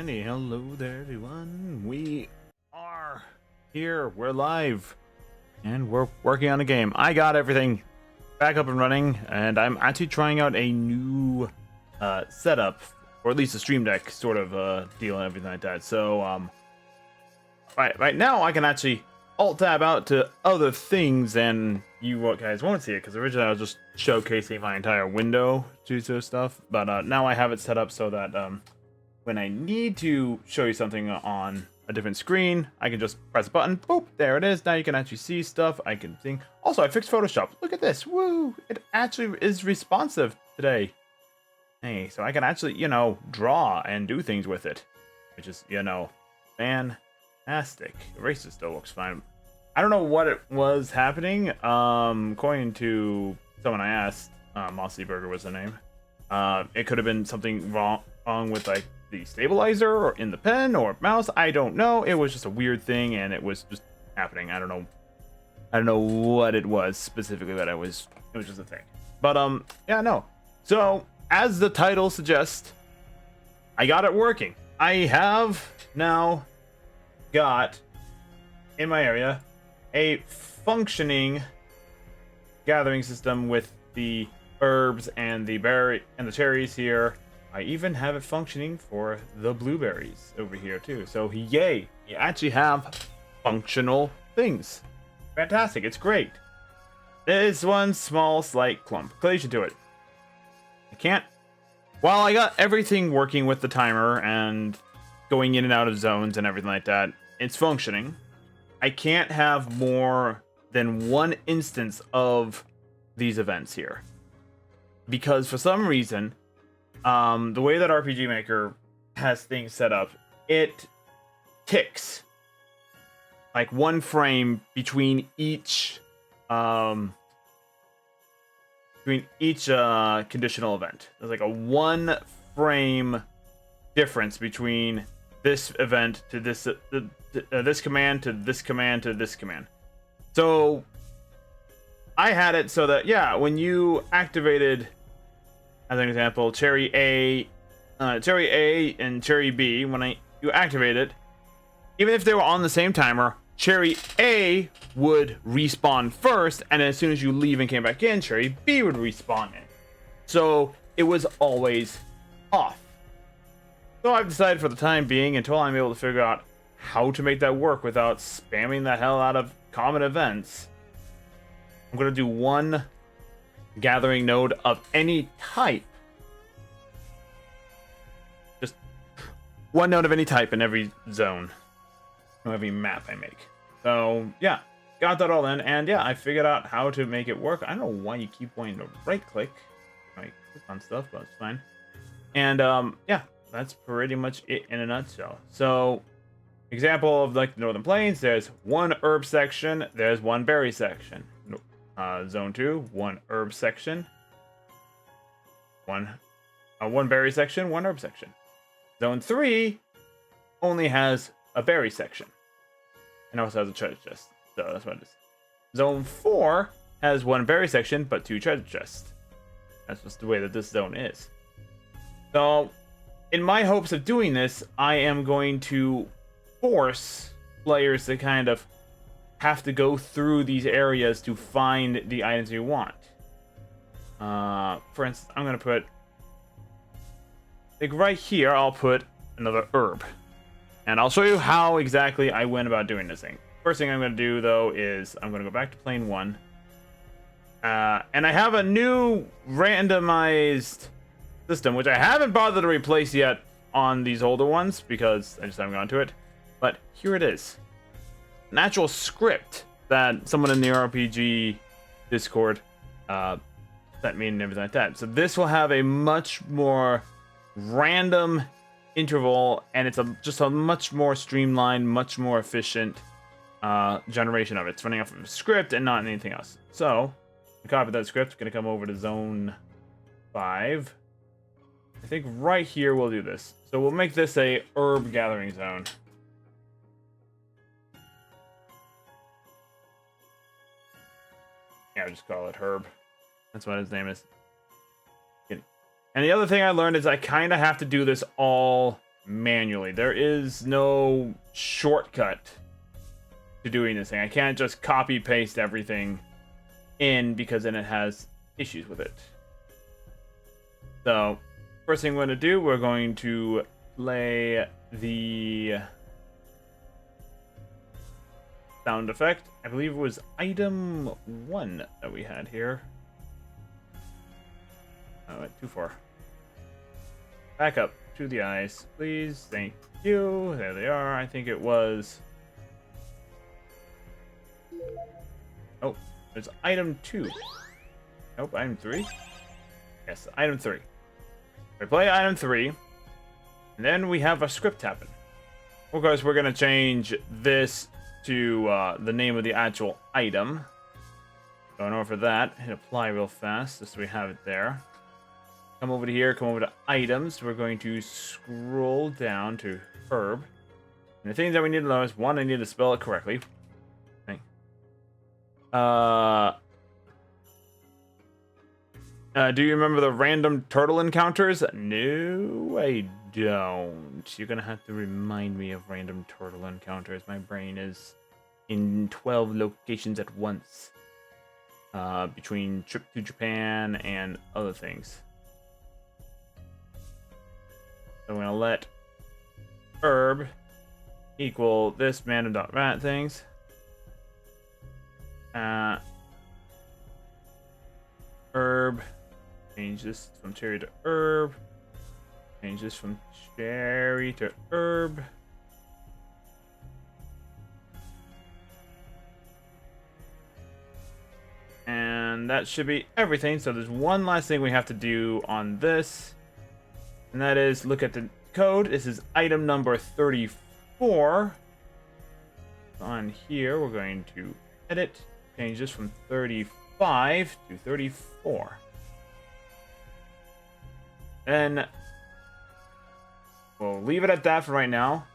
Alrighty, hello there everyone. We are here, we're live, and we're working on a game. I got everything back up and running, and I'm actually trying out a new setup, or at least a stream deck sort of deal and everything like that. So right now I can actually alt tab out to other things, and you guys won't see it because originally I was just showcasing my entire window to stuff, but now I have it set up so that when I need to show you something on a different screen, I can just press a button. Boop, there it is. Now you can actually see stuff. I can think. Also, I fixed Photoshop. Look at this. Woo! It actually is responsive today. Hey, so I can actually, draw and do things with it, which is, fantastic. Eraser still looks fine. I don't know what it was happening. According to someone I asked, Mossy Burger was the name. It could have been something wrong with like the stabilizer or in the pen or mouse. I don't know. It was just a weird thing, and it was just happening. I don't know what it was specifically that it was just a thing. But yeah, no. So as the title suggests, I got it working. I have now got in my area a functioning gathering system with the herbs and the berry and the cherries here. I even have it functioning for the blueberries over here too. So yay, you actually have functional things. Fantastic, it's great. There's one small slight complication to it. I can't, while I got everything working with the timer and going in and out of zones and everything like that, it's functioning. I can't have more than one instance of these events here. Because for some reason, the way that RPG Maker has things set up, it ticks like one frame between each conditional event. There's like a 1 frame difference between this event to this this command to this command to this command. So I had it so that when you activated, as an example, cherry A and cherry B, when you activate it, even if they were on the same timer, cherry A would respawn first, and as soon as you leave and came back in, cherry B would respawn in. So it was always off. So I've decided for the time being, until I'm able to figure out how to make that work without spamming the hell out of common events, I'm going to do one gathering node of any type. Just one node of any type in every zone, or every map I make. So yeah, got that all in, and I figured out how to make it work. I don't know why you keep wanting to right click on stuff, but it's fine. And that's pretty much it in a nutshell. So example of like the Northern Plains, there's one herb section, there's one berry section. Zone 2, one herb section, one berry section, one herb section. Zone 3 only has a berry section, and also has a treasure chest. So that's what it is. Zone 4 has one berry section but 2 treasure chests. That's just the way that this zone is. So in my hopes of doing this, I am going to force players to kind of have to go through these areas to find the items you want. For instance, I'm going to put, like right here, I'll put another herb. And I'll show you how exactly I went about doing this thing. First thing I'm going to do, though, is I'm going to go back to plane 1. And I have a new randomized system, which I haven't bothered to replace yet on these older ones, because I just haven't gone to it. But here it is. An actual script that someone in the RPG Discord sent me and everything like that. So this will have a much more random interval, and it's just a much more streamlined, much more efficient generation of it. It's running off of a script and not anything else. So I copied that script. Going to come over to zone 5. I think right here we'll do this. So we'll make this a herb gathering zone. Yeah, I'll just call it Herb. That's what his name is. And the other thing I learned is I kind of have to do this all manually. There is no shortcut to doing this thing. I can't just copy paste everything in because then it has issues with it. So first thing we're going to do, we're going to play the sound effect. I believe it was item 1 that we had here. I went too far. Back up to the eyes, please. Thank you. There they are. I think it was... Oh, there's item 2. Nope, item 3. Yes, item 3. We play item 3, and then we have a script happen. Of course, we're going to change this to the name of the actual item. So in order for that, hit apply real fast, just so we have it there. Come over to here, come over to items. We're going to scroll down to herb. And the things that we need to know is, 1, I need to spell it correctly. Okay. Do you remember the random turtle encounters? No, I don't. You're gonna have to remind me of random turtle encounters. My brain is in 12 locations at once. Between trip to Japan and other things. So I'm gonna let herb equal this random.rat things. Herb. Change this from cherry to herb. Change this from cherry to herb. And that should be everything. So there's one last thing we have to do on this. And that is look at the code. This is item number 34. On here, we're going to edit. Change this from 35 to 34. And we'll leave it at that for right now.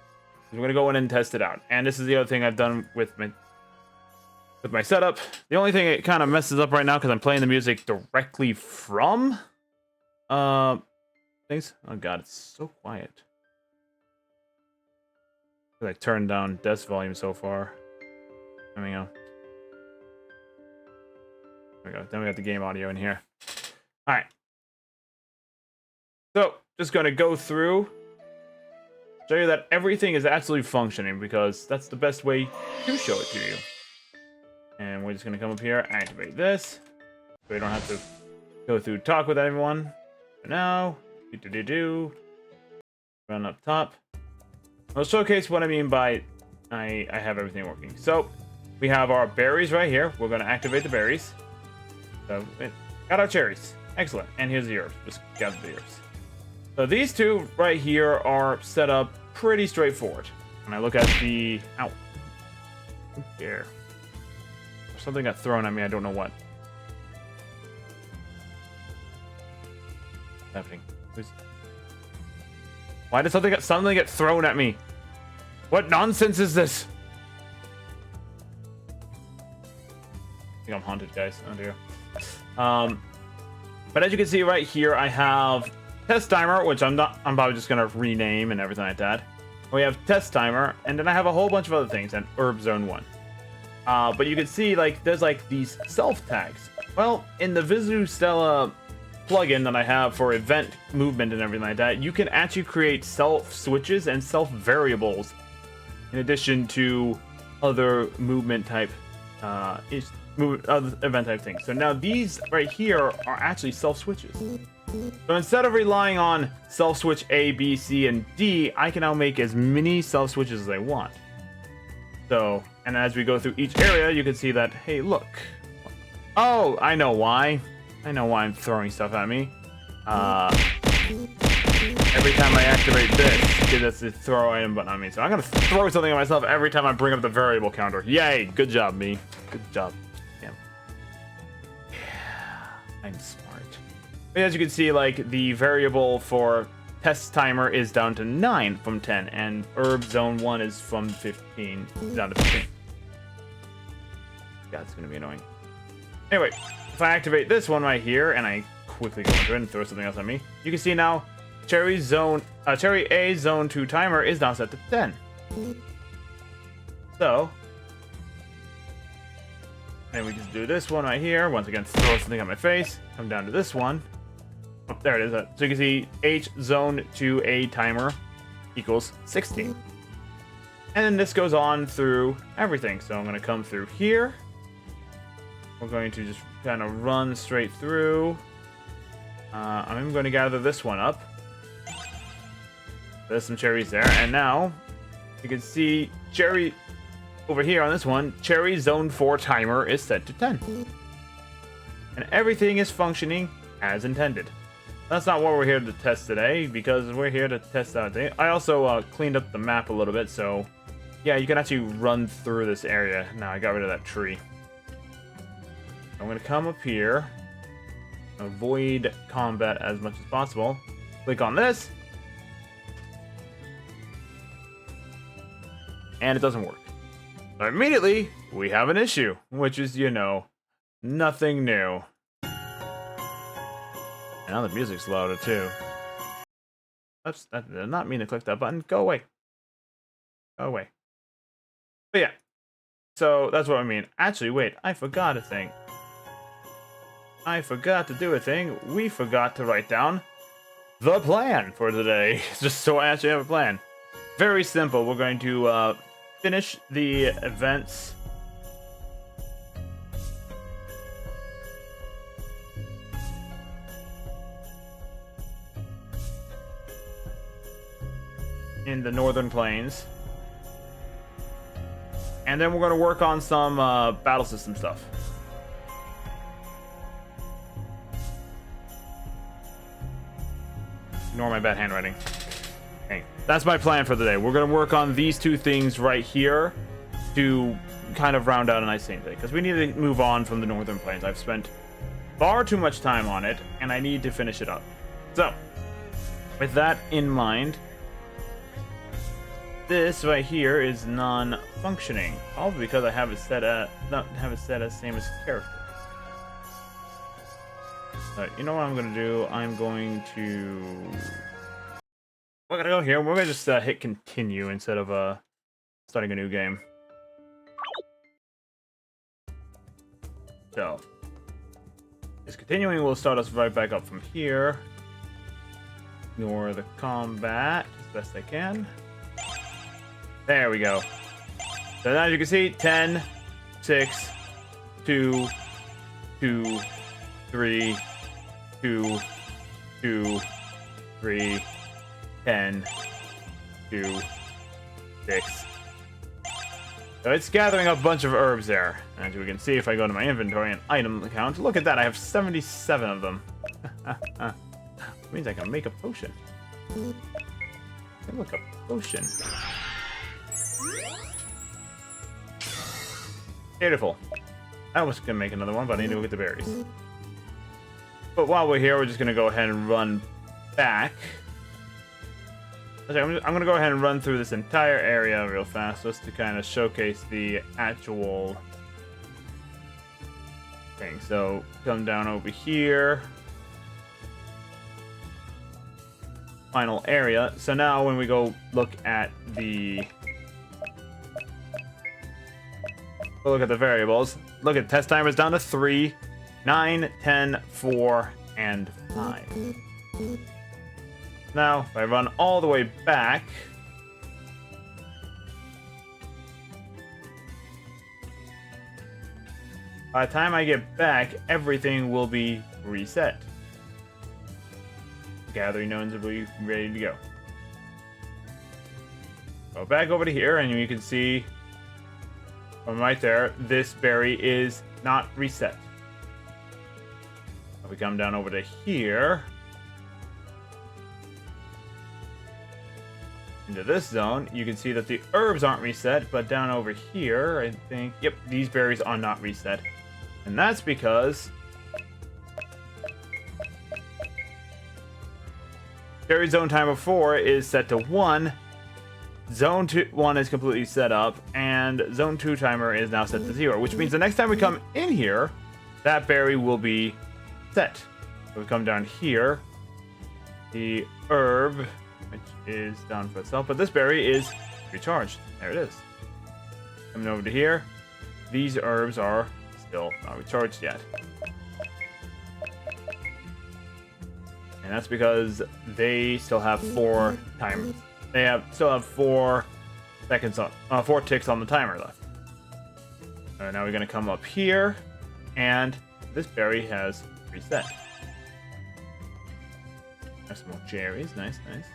We're going to go in and test it out. And this is the other thing I've done with my setup. The only thing it kind of messes up right now because I'm playing the music directly from things. Oh god, it's so quiet. I turned down desk volume so far. There we go. There we go. Then we got the game audio in here. All right. So, just going to go through, show you that everything is absolutely functioning because that's the best way to show it to you. And we're just going to come up here, activate this, so we don't have to go through talk with everyone. For now, run up top. I'll showcase what I mean by I have everything working. So, we have our berries right here. We're going to activate the berries. So, got our cherries. Excellent. And here's the herbs. Just gather the herbs. So these two right here are set up pretty straightforward. When I look at the... Ow. Here. Something got thrown at me, I don't know what. What's happening? Why did something get thrown at me? What nonsense is this? I think I'm haunted, guys. Oh dear. But as you can see right here, I have test timer, which I'm probably just gonna rename and everything like that. We have test timer, and then I have a whole bunch of other things, and herb zone 1. But you can see like there's like these self tags. Well, in the Vizu Stella plugin that I have for event movement and everything like that, you can actually create self switches and self variables in addition to other movement type other event type things. So now these right here are actually self switches. So instead of relying on self switch A, B, C, and D, I can now make as many self switches as I want. So, and as we go through each area, you can see that, hey, look. Oh, I know why. I know why I'm throwing stuff at me. Every time I activate this, it does the throw item button on me. So I'm gonna throw something at myself every time I bring up the variable counter. Yay! Good job, me. Good job. Damn. Yeah, I'm smart. But as you can see, like the variable for test timer is down to 9 from 10, and herb zone 1 is from 15 down to 15. God, it's gonna be annoying. Anyway, if I activate this one right here and I quickly go into it and throw something else at me, you can see now Cherry A Zone 2 timer is now set to 10. So, and we can do this one right here. Once again, throw something on my face. Come down to this one. Oh, there it is. So you can see H Zone 2A timer equals 16. And then this goes on through everything. So I'm going to come through here. We're going to just kind of run straight through. I'm going to gather this one up. There's some cherries there. And now you can see cherry over here on this one. Cherry Zone 4 timer is set to 10. And everything is functioning as intended. That's not what we're here to test today, because we're here to test out thing. I also cleaned up the map a little bit, so yeah, you can actually run through this area. Now I got rid of that tree. I'm going to come up here. Avoid combat as much as possible. Click on this. And it doesn't work. So immediately, we have an issue. Which is, you know, nothing new. And now the music's louder too. Oops, I did not mean to click that button. Go away. Go away. But yeah. So that's what I mean. Actually, wait, I forgot a thing. I forgot to do a thing. We forgot to write down the plan for today. Just so I actually have a plan. Very simple. We're going to finish the events. In the Northern Plains. And then we're going to work on some battle system stuff. Ignore my bad handwriting. Okay, that's my plan for the day. We're going to work on these two things right here to kind of round out a nice thing today. Because we need to move on from the Northern Plains. I've spent far too much time on it, and I need to finish it up. So, with that in mind, this right here is non-functioning. Probably because I have it set at same as character. But you know what I'm gonna do? We're gonna go here. We're gonna just hit continue instead of starting a new game. So, this continuing will start us right back up from here. Ignore the combat as best I can. There we go. So now as you can see, 10, 6, 2, 2, 3, 2, 2, 3, 10, 2, 6. So it's gathering a bunch of herbs there. As we can see, if I go to my inventory and item account, look at that, I have 77 of them. Which means I can make a potion. Look, a potion. Beautiful. I was gonna make another one, but I need to go get the berries. But while we're here, we're just gonna go ahead and run back. Okay, I'm gonna go ahead and run through this entire area real fast, just to kind of showcase the actual thing. So come down over here. Final area. So now when we go look at the variables. Look at test timers down to 3, 9, 10, 4, and 5. Now, if I run all the way back, by the time I get back, everything will be reset. Gathering nodes will be ready to go. Go back over to here, and you can see from right there, this berry is not reset. If we come down over to here, into this zone, you can see that the herbs aren't reset, but down over here, I think, yep, these berries are not reset. And that's because Berry Zone Timer 4 is set to 1, Zone 1 is completely set up, and Zone 2 timer is now set to 0, which means the next time we come in here, that berry will be set. So we come down here, the herb, which is down for itself, but this berry is recharged. There it is. Coming over to here, these herbs are still not recharged yet. And that's because they still have 4 timers. They still have 4 seconds on, 4 ticks on the timer left. Now we're gonna come up here, and this berry has reset. There's some more cherries, nice, nice.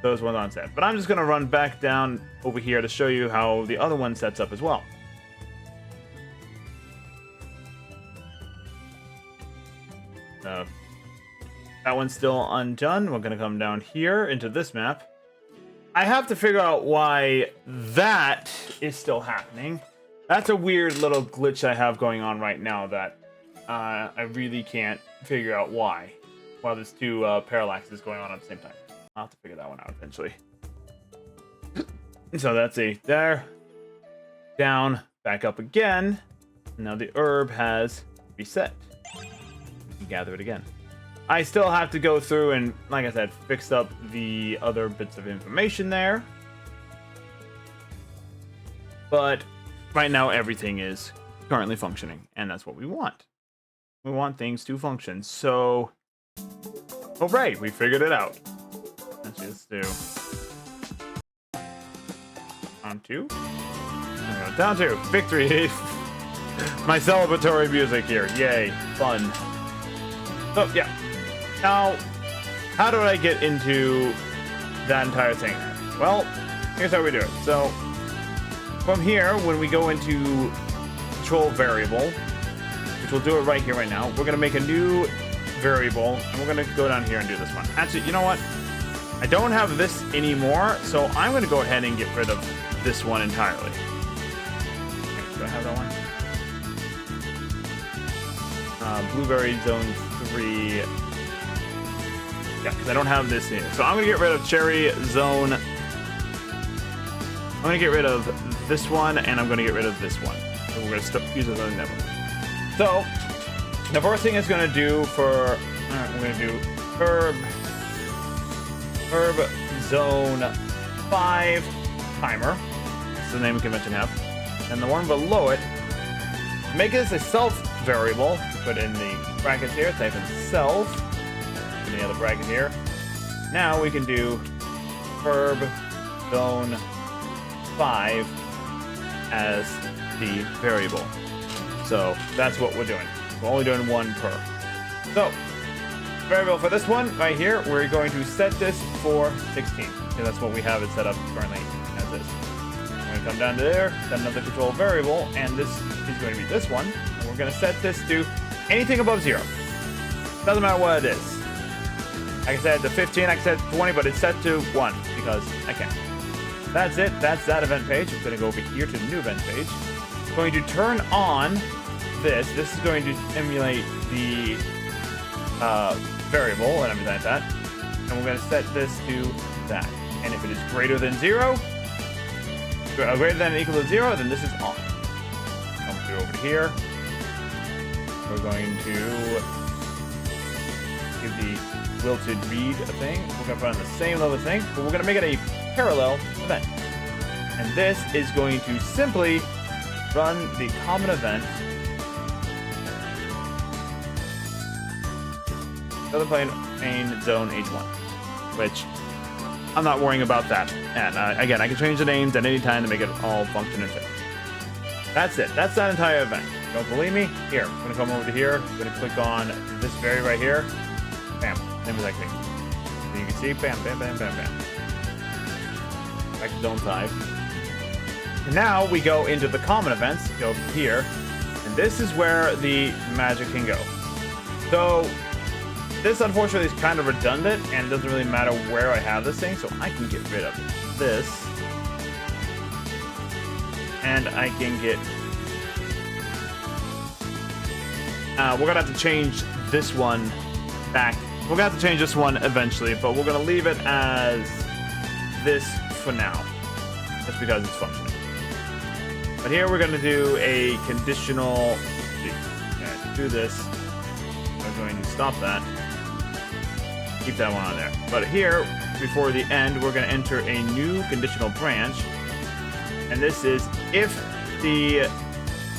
Those ones aren't set, but I'm just gonna run back down over here to show you how the other one sets up as well. That one's still undone. We're gonna come down here into this map. I have to figure out why that is still happening. That's a weird little glitch I have going on right now that I really can't figure out why. While there's 2 parallaxes going on at the same time. I'll have to figure that one out eventually. So that's a there. Down, back up again. Now the herb has reset. You gather it again. I still have to go through and, like I said, fix up the other bits of information there. But right now, everything is currently functioning, and that's what we want. We want things to function. So, all right, we figured it out. Let's just do down 2. Down 2. Victory. My celebratory music here. Yay. Fun. So, yeah. Now, how do I get into that entire thing? Well, here's how we do it. So, from here, when we go into control variable, which we'll do it right here, right now, we're going to make a new variable, and we're going to go down here and do this one. Actually, you know what? I don't have this anymore, so I'm going to go ahead and get rid of this one entirely. Okay, do I have that one? Blueberry Zone 3... Yeah, because I don't have this here. So I'm going to get rid of Cherry Zone. I'm going to get rid of this one, and I'm going to get rid of this one. So we're going to use it on the network. So, the first thing it's going to do for... we're going to do Herb Zone 5 Timer. That's the name of convention have. And the one below it, make this a self variable. Put in the brackets here, type in self. In the other bracket here. Now we can do Herb Zone 5 as the variable. So that's what we're doing. We're only doing 1 per. So, variable for this one right here, we're going to set this for 16. Because that's what we have it set up currently as this. We're going to come down to there, set another control variable, and this is going to be this one. And we're going to set this to anything above 0. Doesn't matter what it is. Like I said, the 15, like I said 20, but it's set to 1 because I can. That's it. That's that event page. I'm going to go over here to the new event page. I'm going to turn on this. This is going to emulate the variable and everything like that. And we're going to set this to that. And if it is greater than 0, greater than or equal to 0, then this is on. Come through over to here. We're going to give the wilted read a thing. We're going to put on the same level thing, but we're going to make it a parallel event. And this is going to simply run the common event. Other plane zone H1, which I'm not worrying about that. And again, I can change the names at any time to make it all function and fit. That's it. That's that entire event. Don't believe me? Here, I'm going to come over to here. I'm going to click on this berry right here. Bam. Name is like me. So you can see, bam, bam, bam, bam, bam. Back to zone 5. And now we go into the common events. Go here. And this is where the magic can go. So this, unfortunately, is kind of redundant, and it doesn't really matter where I have this thing, so I can get rid of this. And I can get... we're going to have to change this one back. We're going to have to change this one eventually, but we're going to leave it as this for now, just because it's functioning. But here we're going to do a conditional... do this. I'm going to stop that. keep that one on there. But here, before the end, we're going to enter a new conditional branch. And this is if the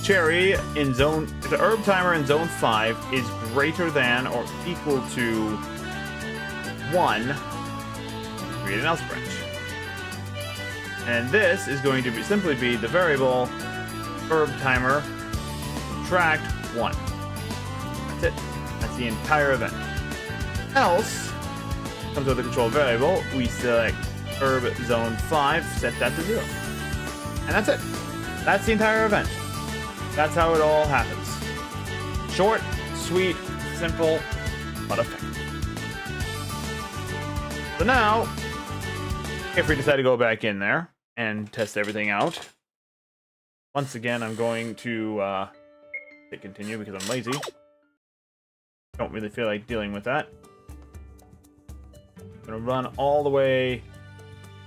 cherry in zone, if the herb timer in zone 5 is greater than or equal to 1, create an else branch. And this is going to simply be the variable herb timer subtract 1. That's it. That's the entire event. Else comes with a control variable. We select herb zone 5, set that to 0. And that's it. That's the entire event. That's how it all happens. Short, sweet, simple, but effective. So now, if we decide to go back in there and test everything out, once again, I'm going to hit continue because I'm lazy. Don't really feel like dealing with that. I'm going to run all the way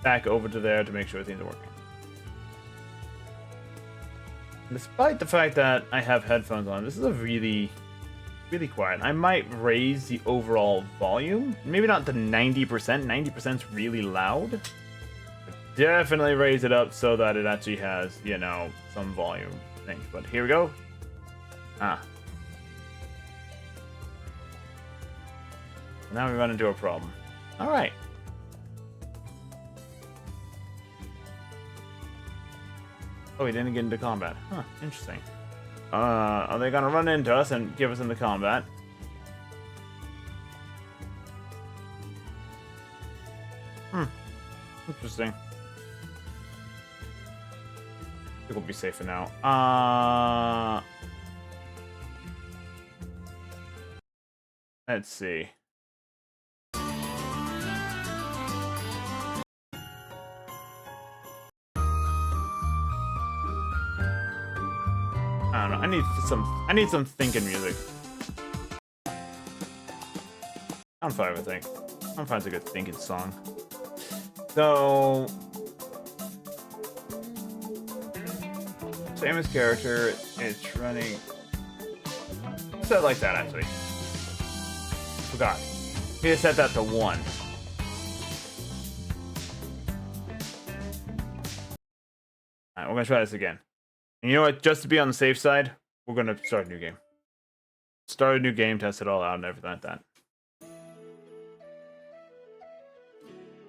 back over to there to make sure things are working. Despite the fact that I have headphones on, this is a really quiet. I might raise the overall volume. Maybe not to 90%. 90% is really loud. But definitely raise it up so that it actually has, you know, some volume things. But here we go. Now we run into a problem. All right. Oh, we didn't get into combat. Huh, interesting. Are they gonna run into us and give us into combat? Interesting. I think we'll be safe for now. Let's see. I don't know. I need some thinking music. I'm fine with think. I'm fine with a good thinking song. So same as character, it's running. Set it like that actually. Forgot. We just set that to 1. Alright, we're gonna try this again. And you know what? Just to be on the safe side, we're gonna start a new game. Start a new game, test it all out, and everything like that.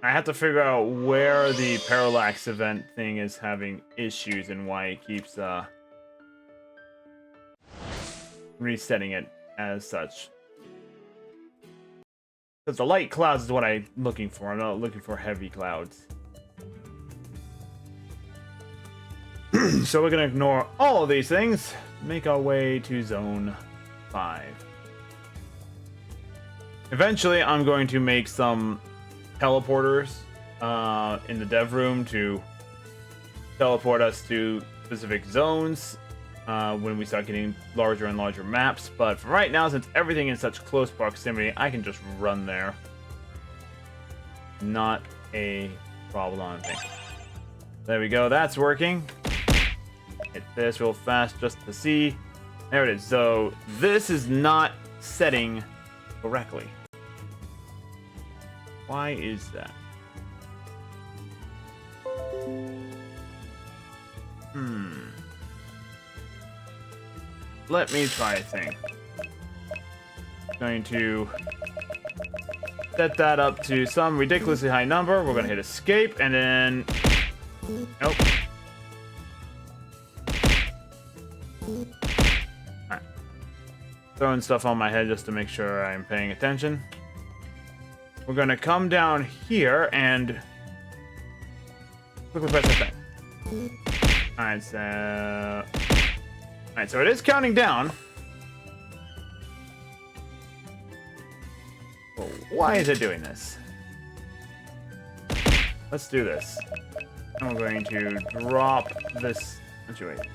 I have to figure out where the parallax event thing is having issues and why it keeps resetting it as such. Because the light clouds is what I'm looking for. I'm not looking for heavy clouds. So we're gonna ignore all of these things, make our way to zone 5. Eventually, I'm going to make some teleporters in the dev room to teleport us to specific zones when we start getting larger and larger maps. But for right now, since everything is in such close proximity, I can just run there. Not a problem, I think. There we go. That's working. Hit this real fast just to see. There it is. So this is not setting correctly. Why is that? Let me try a thing. Going to set that up to some ridiculously high number. We're going to hit escape and then... Nope. Alright. Throwing stuff on my head just to make sure I'm paying attention. We're going to come down here and quickly press that thing. Alright, so it is counting down. Well, why is it doing this? Let's do this. I'm going to drop this. Actually, wait.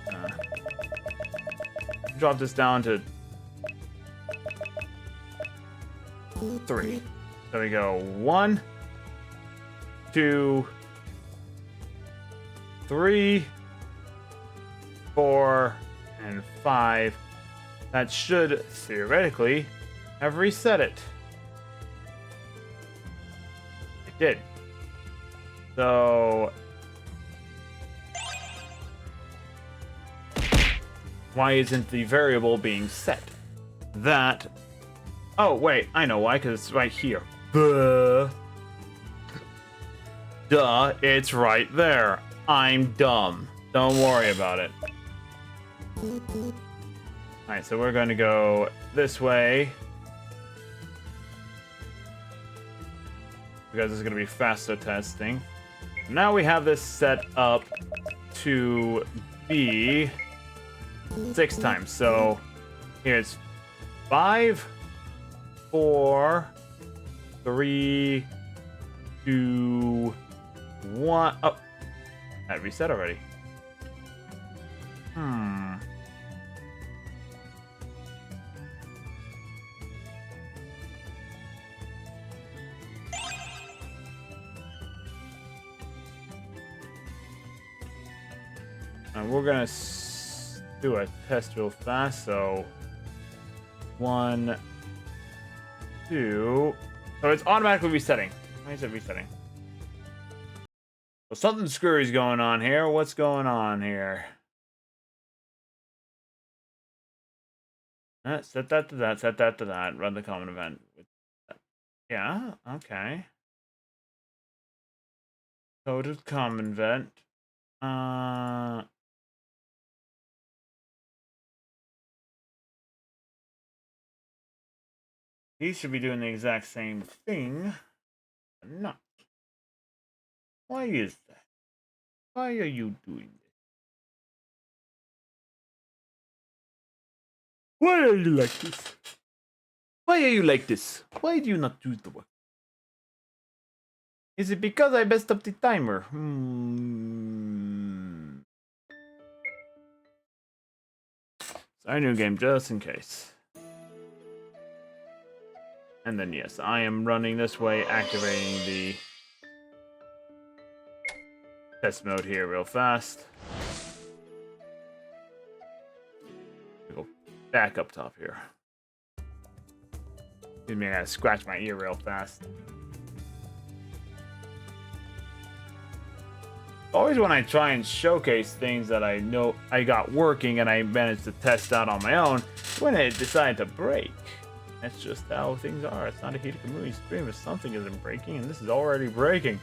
Drop this down to 3. There we go. 1, 2, 3, 4, and 5. That should theoretically have reset it. did. So why isn't the variable being set? That. Oh, wait, I know why, because it's right here. Duh, it's right there. I'm dumb. Don't worry about it. Alright, so we're going to go this way. Because it's going to be faster testing. Now we have this set up to be 6 times. So here's 5, 4, 3, 2, 1. Oh, that reset already. And we're gonna do a test real fast. So 1, 2. So it's automatically resetting. Why is it resetting? Well, something screwy's going on here. What's going on here? Set that to that. Set that to that. Run the common event. Yeah. Okay. Coded common event. He should be doing the exact same thing, but not. Why is that? Why are you doing this? Why are you like this? Why are you like this? Why do you not do the work? Is it because I messed up the timer? Sorry, new game, just in case. And then yes, I am running this way, activating the test mode here real fast. Go back up top here. Excuse me, I gotta scratch my ear real fast. Always when I try and showcase things that I know I got working and I managed to test out on my own, when it decided to break. That's just how things are. It's not a Hiita Kamui stream if something isn't breaking, and this is already breaking.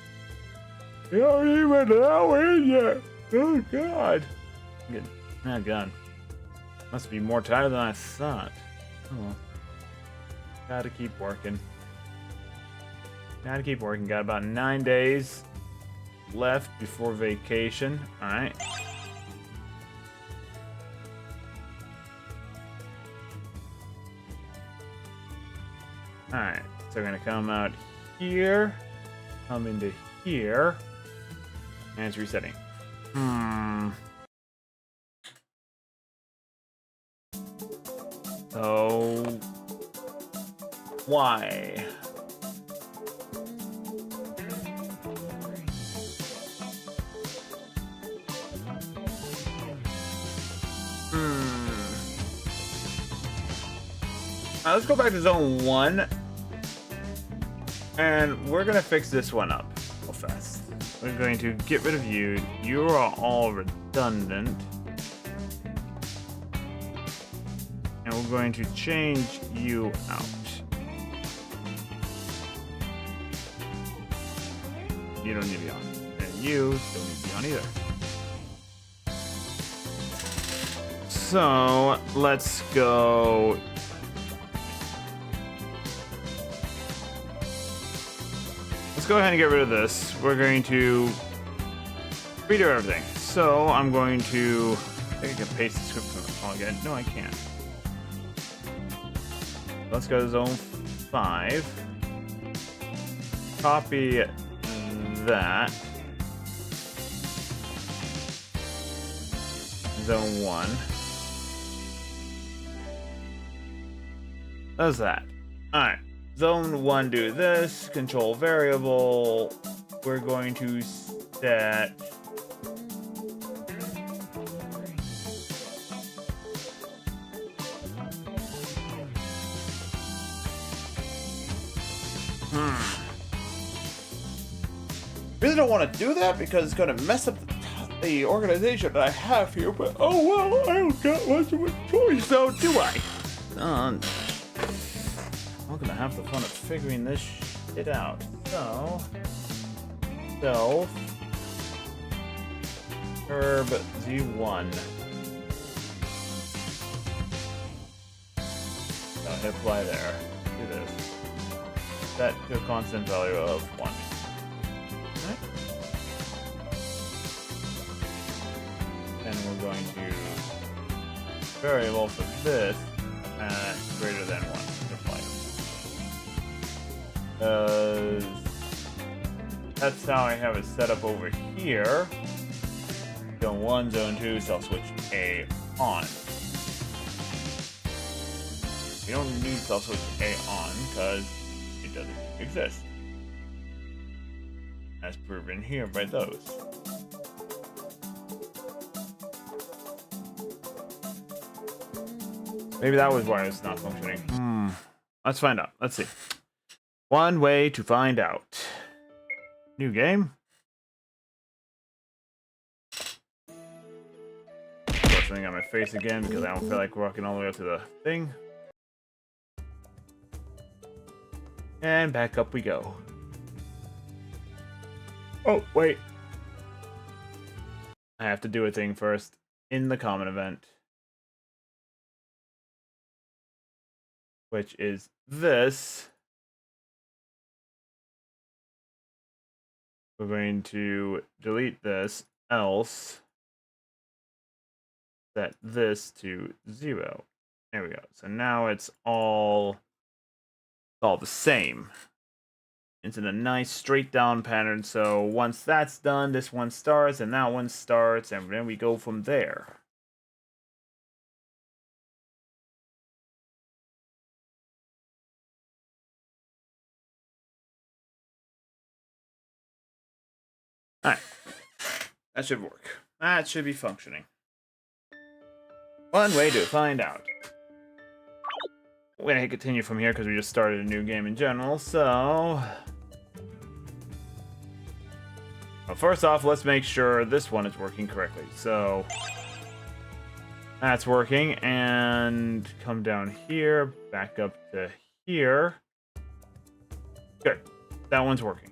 You don't even know it yet. Oh god. Good. Oh god. Must be more tired than I thought. Oh. Gotta keep working. Gotta keep working. Got about 9 days left before vacation. Alright. Alright. So we're gonna come out here. Come into here. And it's resetting. So why? Now let's go back to zone 1. And we're gonna fix this one up real fast. We're going to get rid of you. You are all redundant. And we're going to change you out. You don't need to be on. And you don't need to be on either. So let's go. Let's go ahead and get rid of this. We're going to redo everything. So I'm going to. I think I can paste the script all again. No, I can't. Let's go to zone 5. Copy that. Zone 1. That's that. Alright. Zone 1, do this. Control variable. We're going to set. really don't want to do that because it's going to mess up the organization that I have here, but oh well, I don't got much of a choice, though, do I? I'm gonna have the fun of figuring this shit out. So, Stealth, Herb Z1. So hit apply there. Do this. Set to a constant value of 1. Right. And we're going to variable for this at greater than 1. That's how I have it set up over here. Zone 1, Zone 2, self switch A on. You don't need self switch A on because it doesn't exist. As proven here by those. Maybe that was why it's not functioning. Let's find out. Let's see. One way to find out. New game. Put something on my face again because I don't feel like walking all the way up to the thing. And back up we go. Oh, wait. I have to do a thing first in the common event. Which is this. We're going to delete this, else set this to 0. There we go. So now it's all the same. It's in a nice straight down pattern. So once that's done, this one starts and that one starts, and then we go from there. Alright. That should work. That should be functioning. One way to find out. We're going to hit continue from here because we just started a new game in general, so... Well, first off, let's make sure this one is working correctly. So... That's working, and come down here, back up to here. Good. That one's working.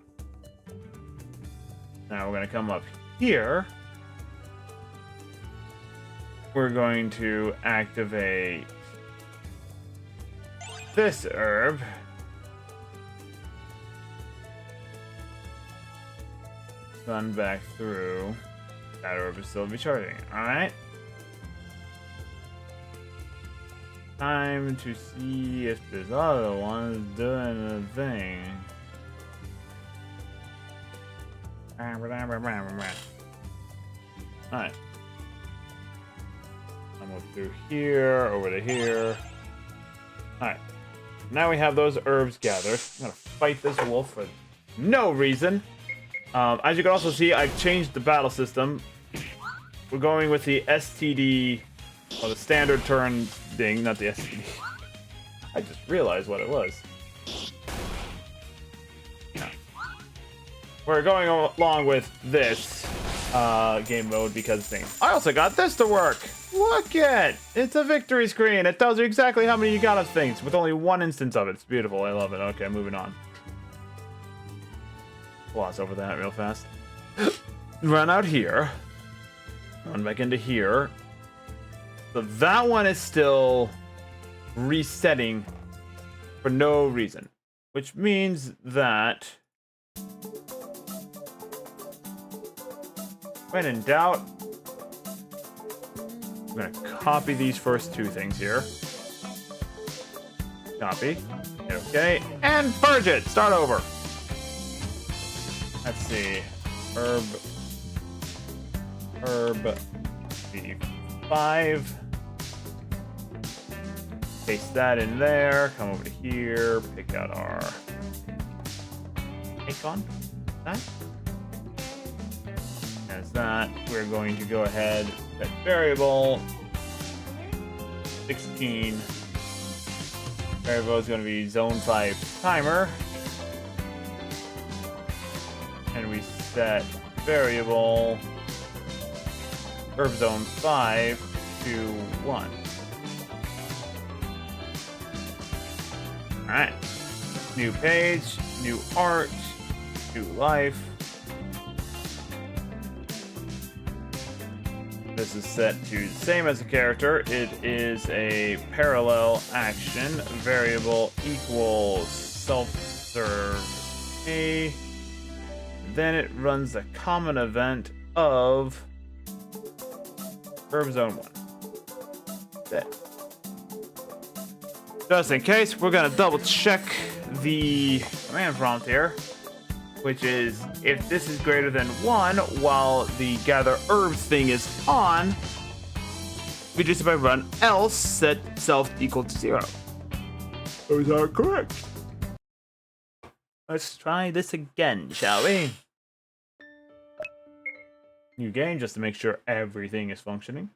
Now we're going to come up here. We're going to activate this herb. Run back through. That herb is still recharging. Alright. Time to see if this other one is doing the thing. Alright. I'll move through here, over to here. Alright. Now we have those herbs gathered. I'm gonna fight this wolf for no reason. As you can also see, I've changed the battle system. We're going with the STD, or the standard turn thing, not the STD. I just realized what it was. We're going along with this game mode because thing. I also got this to work. Look it! It's a victory screen. It tells you exactly how many you got of things with only one instance of it. It's beautiful. I love it. Okay, moving on. Gloss over that real fast. Run out here. Run back into here. So that one is still resetting for no reason, which means that when in doubt, I'm going to copy these first two things here. Copy. Okay. And purge it. Start over. Let's see. Herb B5. Paste that in there. Come over to here. Pick out our icon. That. As that, we're going to go ahead, set variable 16. Variable is going to be zone 5 timer. and we set variable herb zone 5 to 1. Alright. New page, new art, new life. This is set to the same as the character. It is a parallel action variable equals self-serve A. Then it runs a common event of herb zone 1. That's it. Just in case, we're gonna double check the command prompt here, which is if this is greater than 1 while the gather herbs thing is on, reduce it by 1, else set self equal to 0. Those are correct. Let's try this again, shall we? New game, just to make sure everything is functioning.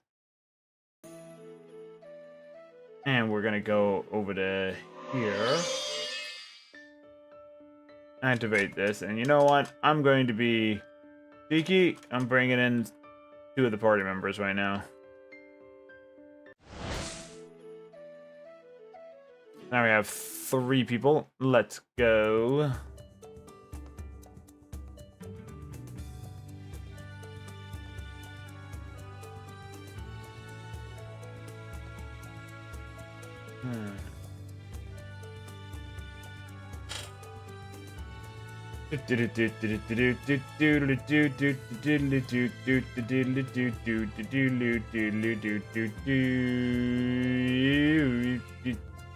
And we're gonna go over to here. Activate this, and you know what? I'm going to be cheeky. I'm bringing in 2 of the party members right now. Now we have 3 people. Let's go.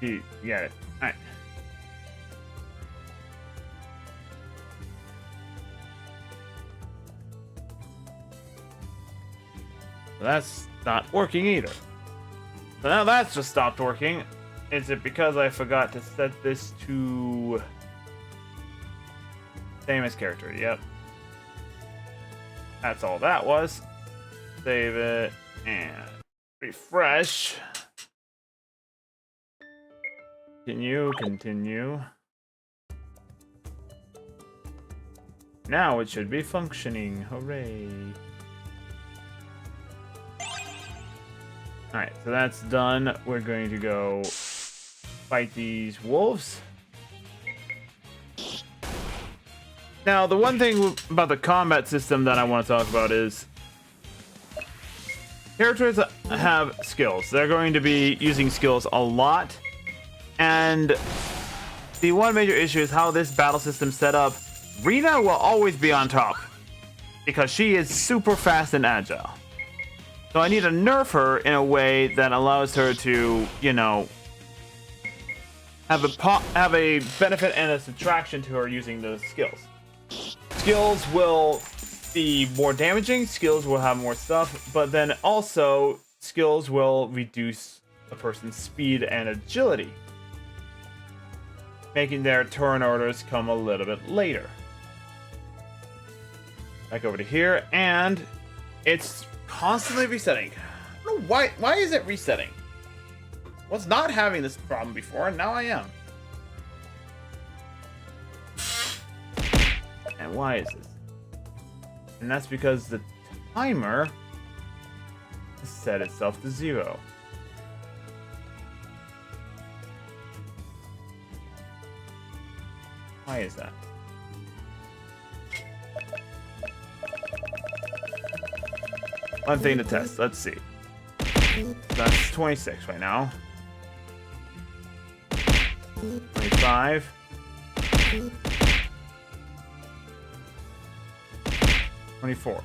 You got it. Alright. That's not working either. So now that's just stopped working. Is it because I forgot to set this to same as character? Yep. That's all that was. Save it and refresh. Continue. Now it should be functioning. Hooray. Alright, so that's done. We're going to go fight these wolves. Now, the one thing about the combat system that I want to talk about is characters have skills. They're going to be using skills a lot. And the one major issue is how this battle system set up. Rina will always be on top because she is super fast and agile. So I need to nerf her in a way that allows her to, you know, have a benefit and a subtraction to her using those skills. Skills will be more damaging, skills will have more stuff, but then also skills will reduce a person's speed and agility, making their turn orders come a little bit later. Back over to here, and it's constantly resetting. I don't know why is it resetting? Was not having this problem before, and now I am. And why is this? And that's because the timer set itself to 0. Why is that? One thing to test. Let's see. That's 26 right now. 25. 24.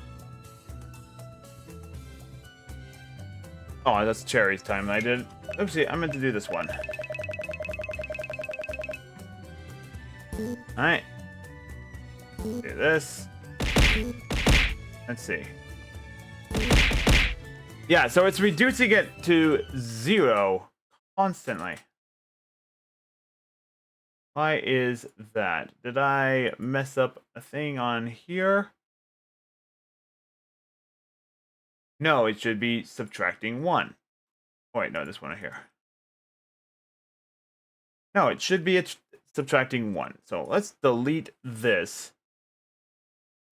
Oh, that's Cherry's time. I did. Oopsie, I meant to do this one. Alright. Do this. Let's see. Yeah, so it's reducing it to 0 constantly. Why is that? Did I mess up a thing on here? No, it should be subtracting 1. Oh, wait, no, this one right here. No, it should be subtracting 1. So let's delete this.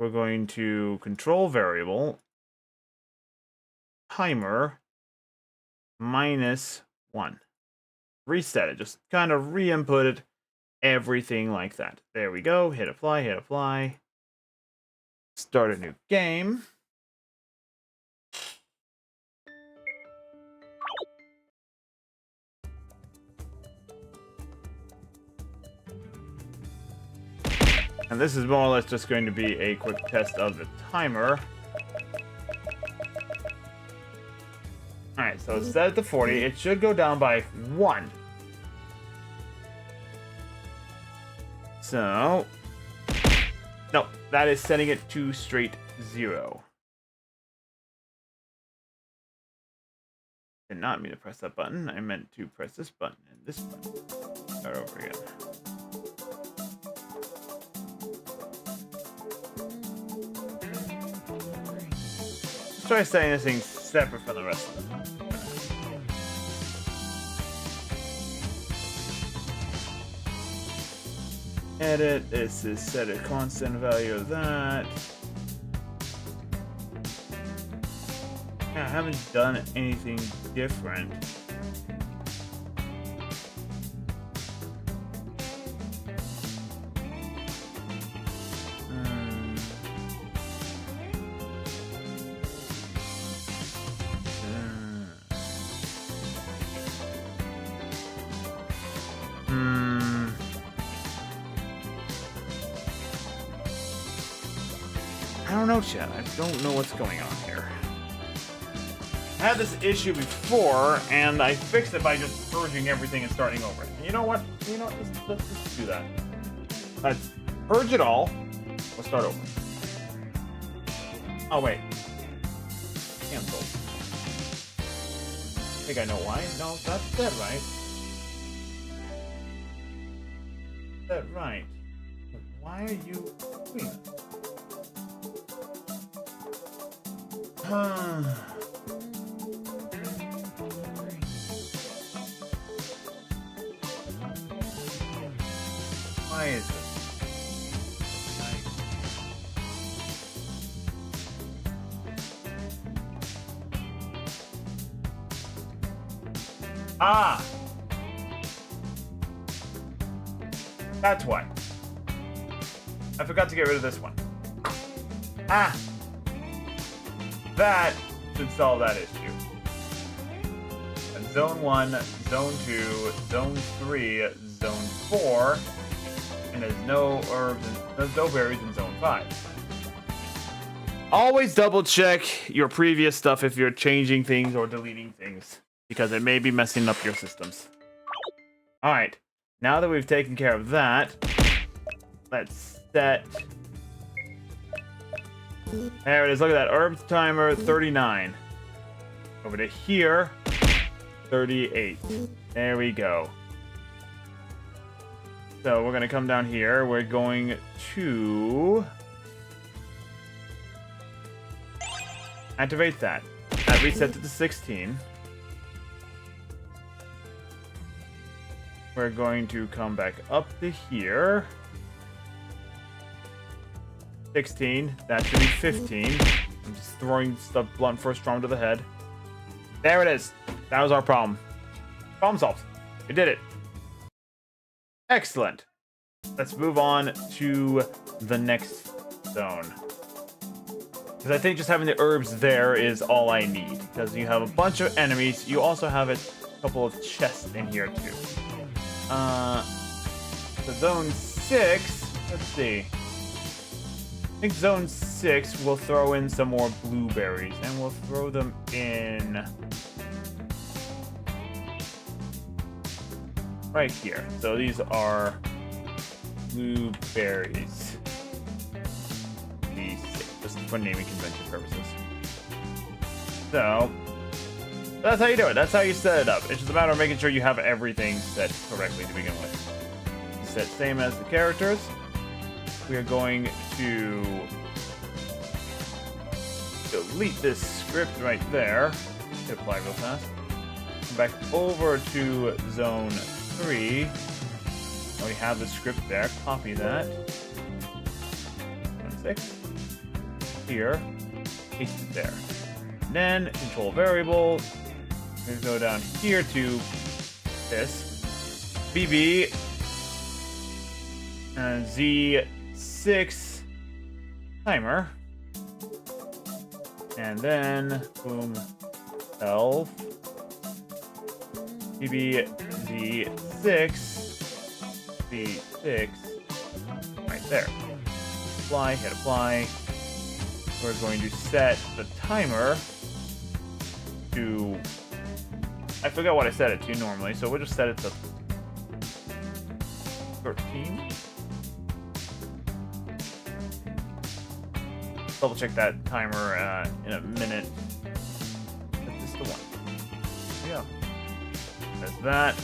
we're going to control variable timer -1. Reset it. Just kind of re-input it. Everything like that. There we go. Hit apply, hit apply. Start a new game. And this is more or less just going to be a quick test of the timer. Alright, so it's set to 40. It should go down by 1. So... no, that is setting it to straight 0. Did not mean to press that button. I meant to press this button and this button. Start over again. Let's try setting this thing separate from the rest of them. Edit, this is set a constant value of that. Yeah, I haven't done anything different. I don't know, chat. I don't know what's going on here. I had this issue before, and I fixed it by just purging everything and starting over. And you know what? Let's just do that. Let's purge it all. We'll start over. Oh, wait. Cancel. I think I know why. No, that's that right. That right. Why are you doing that? Why is it? Ah! That's why. I forgot to get rid of this one. Ah! That should solve that issue. And zone 1, zone 2, zone 3, zone 4, and there's no herbs and there's no berries in zone 5. Always double check your previous stuff if you're changing things or deleting things, because it may be messing up your systems. Alright, now that we've taken care of that, let's set... There it is, look at that, herbs timer 39. Over to here, 38. There we go. So we're gonna come down here, we're going to... activate that. That resets it to 16. We're going to come back up to here. 16. That should be 15. I'm just throwing stuff blunt force trauma to the head. There it is. That was our problem. Problem solved. We did it. Excellent. Let's move on to the next zone. Because I think just having the herbs there is all I need. Because you have a bunch of enemies. You also have a couple of chests in here too. So zone 6. Let's see. I think zone 6 will throw in some more blueberries, and we'll throw them in right here. So these are blueberries. Just for naming convention purposes. So that's how you do it. That's how you set it up. It's just a matter of making sure you have everything set correctly to begin with. Set same as the characters. We are going to delete this script right there. Hit apply real fast. Come back over to zone 3. And we have the script there. Copy that. Zone 6. here, paste it there. And then control variable. We're gonna go down here to this BB and Z6 timer, and then boom, elf BB Z6 Z6 right there. Apply, hit apply. We're going to set the timer to, I forgot what I set it to normally, so we'll just set it to 13. Double check that timer in a minute. Set this to 1. Yeah. That's that.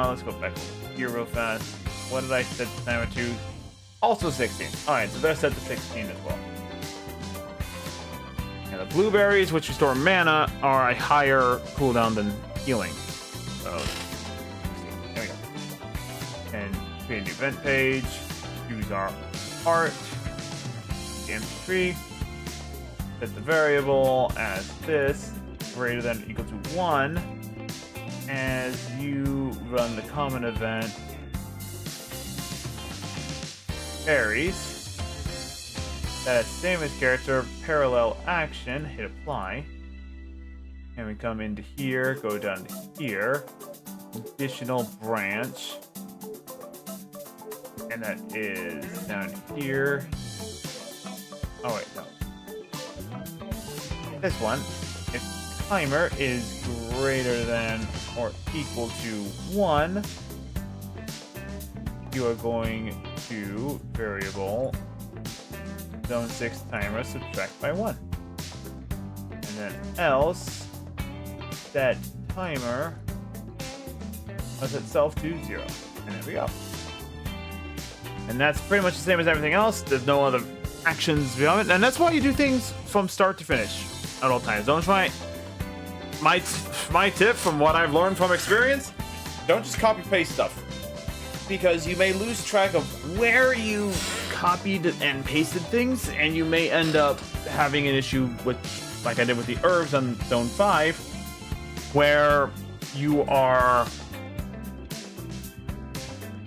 Let's go back here real fast. What did I set the timer to? Also 16. Alright, so that's set to 16 as well. And the blueberries, which restore mana, are a higher cooldown than healing. So, there we go. And create a new event page. Use our art. The MP3. Set the variable as this, greater than or equal to 1. As you run the common event, berries. That is same as character, parallel action, hit apply. And we come into here, go down to here. Additional branch. And that is down here. Oh wait, no. This one, if timer is greater than or equal to 1, you are going to variable zone 6 timer subtract by 1. And then else set timer set itself to 0. And there we go. And that's pretty much the same as everything else. There's no other actions beyond it. And that's why you do things from start to finish at all times. Don't try. My tip from what I've learned from experience, don't just copy paste stuff, because you may lose track of where you copied and pasted things, and you may end up having an issue with, like I did with the herbs on zone 5, where you are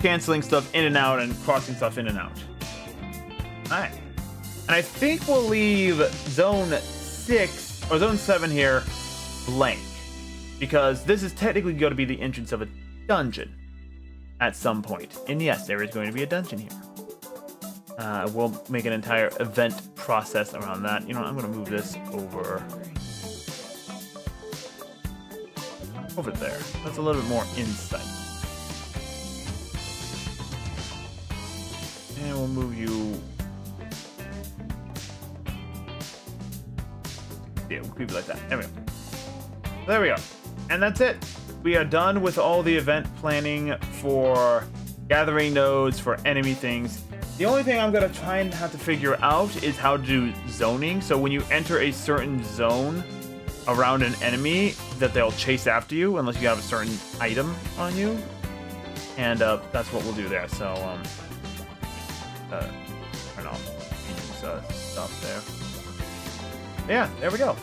canceling stuff in and out and crossing stuff in and out. Alright. And I think we'll leave zone 6 or zone 7 here blank, because this is technically going to be the entrance of a dungeon at some point. And yes, there is going to be a dungeon here. We'll make an entire event process around that. You know, I'm going to move this over there. That's a little bit more insight. And we'll move you. Yeah, we'll keep it like that. There we go. There we go. And that's it. We are done with all the event planning for gathering nodes, for enemy things. The only thing I'm going to try and have to figure out is how to do zoning. So when you enter a certain zone around an enemy, that they'll chase after you unless you have a certain item on you. And that's what we'll do there. So, turn off stuff there. Yeah, there we go.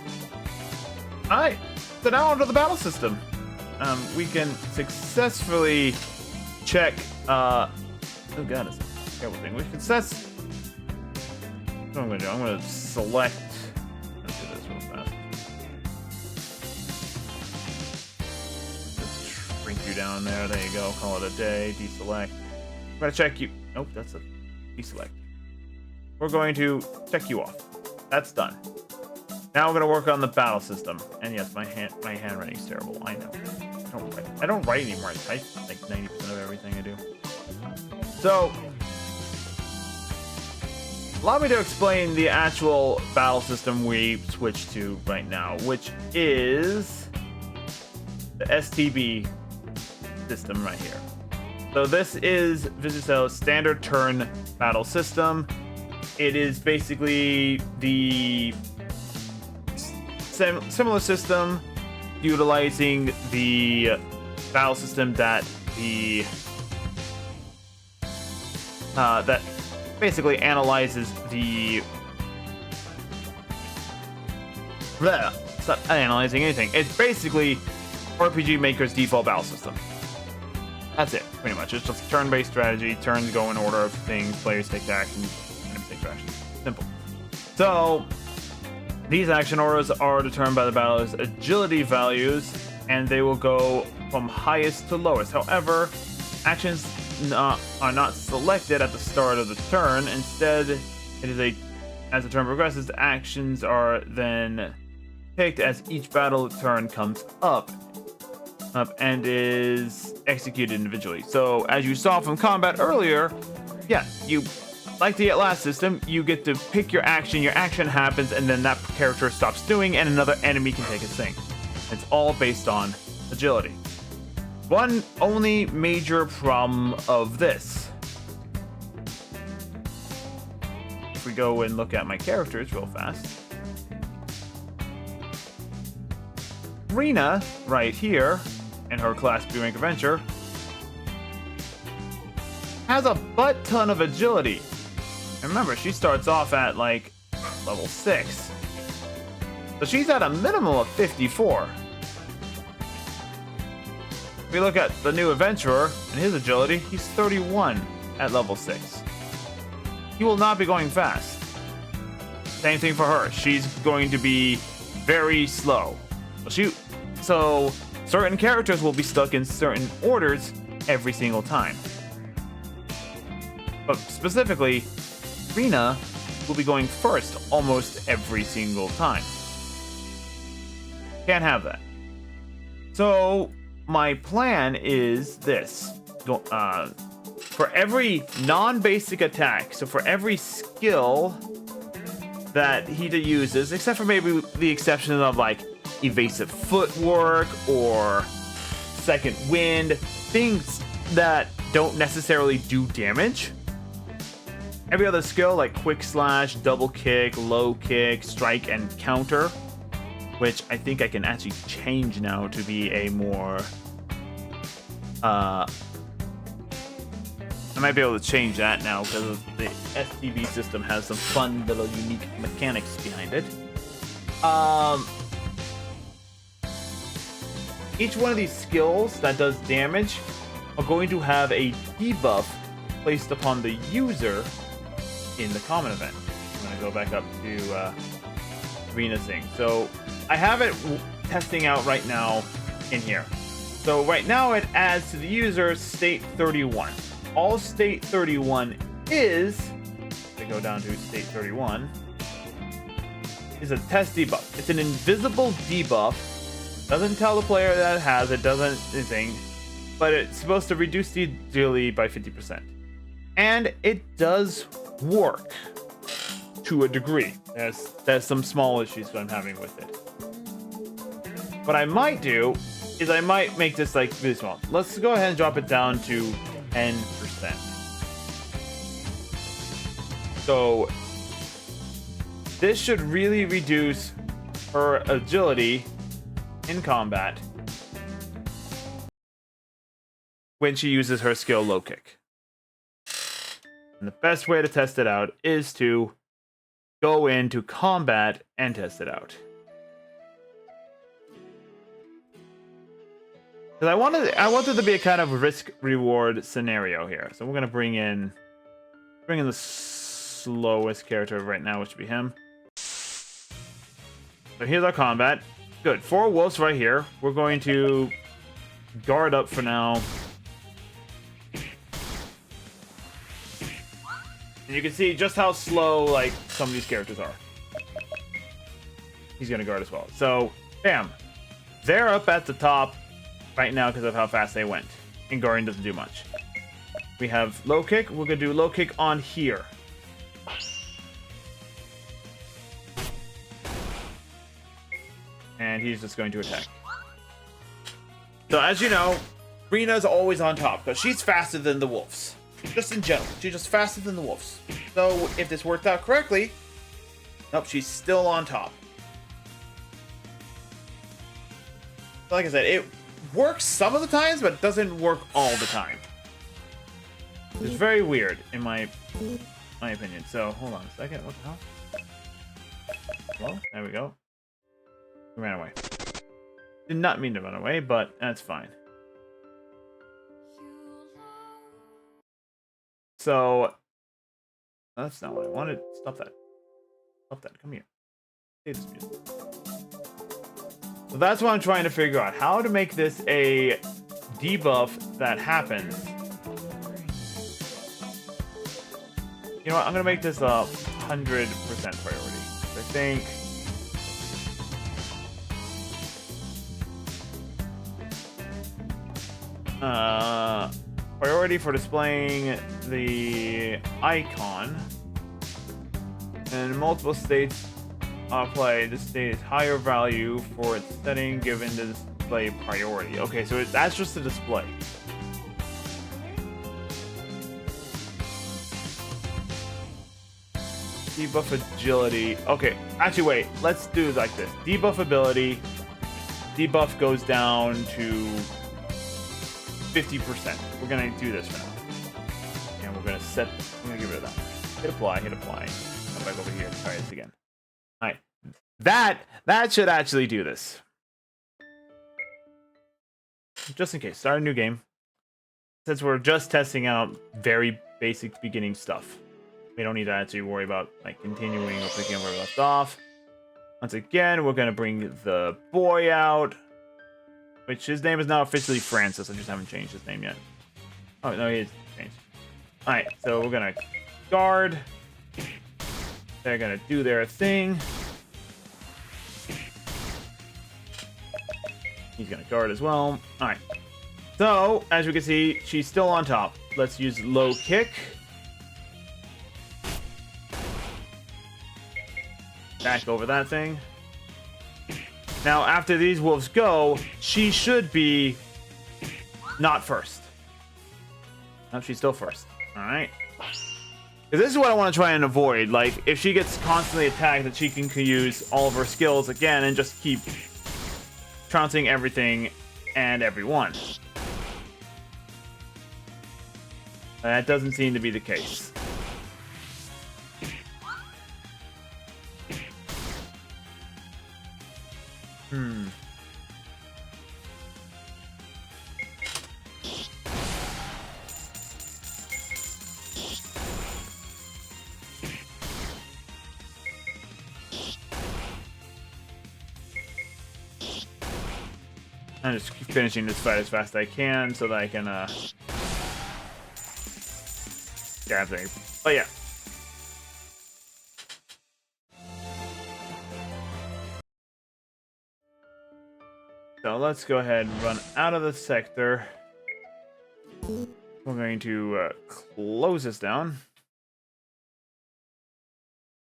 Alright, so now onto the battle system. We can successfully check, oh god, it's a terrible thing. We can what I'm gonna do, I'm gonna select, let's do this real fast. Just shrink you down there, there you go, call it a day, deselect. I'm gonna check you, nope, that's a deselect. We're going to check you off. That's done. Now we're gonna work on the battle system. And yes, my handwriting is terrible. I know. I don't write anymore. I type like 90% of everything I do. So, allow me to explain the actual battle system we switched to right now, which is the STB system right here. So this is Visucel's standard turn battle system. It is basically the similar system utilizing the battle system that that basically analyzes the bleh, stop analyzing anything. It's basically RPG Maker's default battle system. That's it, pretty much. It's just turn-based strategy. Turns go in order of things. Players take actions. Enemies take actions. Simple. So these action orders are determined by the battler's agility values, and they will go from highest to lowest. However, actions are not selected at the start of the turn. Instead, it is as the turn progresses, actions are then picked as each battle turn comes up and is executed individually. So, as you saw from combat earlier, yeah, you like the last system, you get to pick your action happens, and then that character stops doing, and another enemy can take its thing. It's all based on agility. One only major problem of this. If we go and look at my characters real fast. Rena, right here, in her Class B rank adventure, has a butt ton of agility. And remember, she starts off at like level 6. So she's at a minimum of 54. If we look at the new adventurer and his agility, he's 31 at level 6. He will not be going fast. Same thing for her. She's going to be very slow. So certain characters will be stuck in certain orders every single time. But specifically, Rena will be going first almost every single time. Can't have that. So my plan is this. For every non-basic attack, so for every skill that Hiita uses, except for maybe the exception of like evasive footwork or second wind, things that don't necessarily do damage. Every other skill like quick slash, double kick, low kick, strike, and counter, which I think I can actually change now to be a more I might be able to change that now because the STB system has some fun little unique mechanics behind it. Each one of these skills that does damage are going to have a debuff placed upon the user in the common event. I'm going to go back up to Rena's thing. So I have it testing out right now in here. So right now it adds to the user state 31. All state 31 is, if I go down to state 31, is a test debuff. It's an invisible debuff. Doesn't tell the player that it has it, doesn't anything, but it's supposed to reduce the agility by 50%. And it does work to a degree. There's some small issues that I'm having with it. What I might do is I might make this like really small. Let's go ahead and drop it down to 10%. So this should really reduce her agility in combat when she uses her skill low kick. And the best way to test it out is to go into combat and test it out. Because I wanted to be a kind of risk-reward scenario here. So we're gonna bring in the slowest character right now, which would be him. So here's our combat. Good. 4 wolves right here. We're going to guard up for now. And you can see just how slow like some of these characters are. He's gonna guard as well. So, bam. They're up at the top right now because of how fast they went. And guarding doesn't do much. We have low kick. We're gonna do low kick on here. And he's just going to attack. So as you know, Rena's always on top because she's faster than the wolves. Just in general, she's just faster than the wolves. So if this worked out correctly, nope, she's still on top. Like I said, it works some of the times, but it doesn't work all the time. It's very weird in my opinion. So hold on a second. What the hell? Well, there we go. He ran away. Did not mean to run away, but that's fine. So that's not what I wanted. Stop that. Stop that. Come here. Play this music. So that's what I'm trying to figure out. How to make this a debuff that happens. You know what? I'm going to make this a 100% priority. I think... priority for displaying the icon. In multiple states apply, this state is higher value for its setting given the display priority. Okay, so that's just the display. Debuff agility. Okay, actually wait, let's do it like this. Debuff ability. Debuff goes down to 50%. We're gonna do this for now. And we're gonna set, I'm gonna get rid of that. Hit apply, hit apply. Come back over here and try this again. Alright. That should actually do this. Just in case. Start a new game. Since we're just testing out very basic beginning stuff. We don't need to actually worry about like continuing or picking up where we left off. Once again, we're gonna bring the boy out. Which his name is now officially Francis. I just haven't changed his name yet. Oh no, he is changed. Alright, so we're gonna guard. They're gonna do their thing. He's gonna guard as well. Alright. So, as we can see, she's still on top. Let's use low kick. Back over that thing. Now, after these wolves go, she should be not first. No, she's still first. Alright. Because this is what I want to try and avoid. Like, if she gets constantly attacked, that she can use all of her skills again and just keep trouncing everything and everyone. That doesn't seem to be the case. I'm just finishing this fight as fast as I can so that I can grab things. But yeah. So let's go ahead and run out of the sector. We're going to close this down.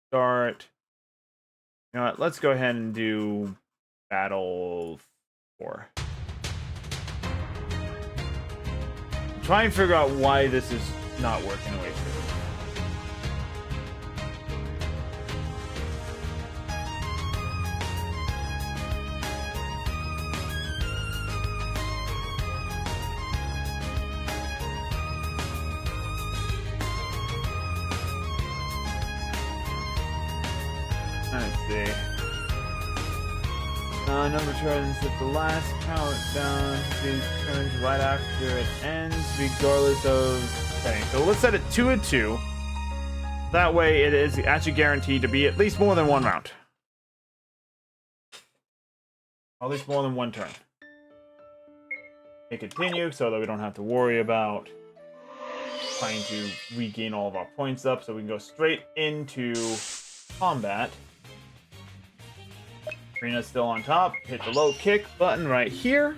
Start. You know what? Let's go ahead and do battle 4. Try and figure out why this is not working the way it should. Let's see. Number turns at the last countdown. These turns right after it ends, regardless of setting. So let's set it 2 and 2. That way, it is actually guaranteed to be at least more than one round. At least more than one turn. Hit continue so that we don't have to worry about trying to regain all of our points up. So we can go straight into combat. Rina's still on top. Hit the low kick button right here.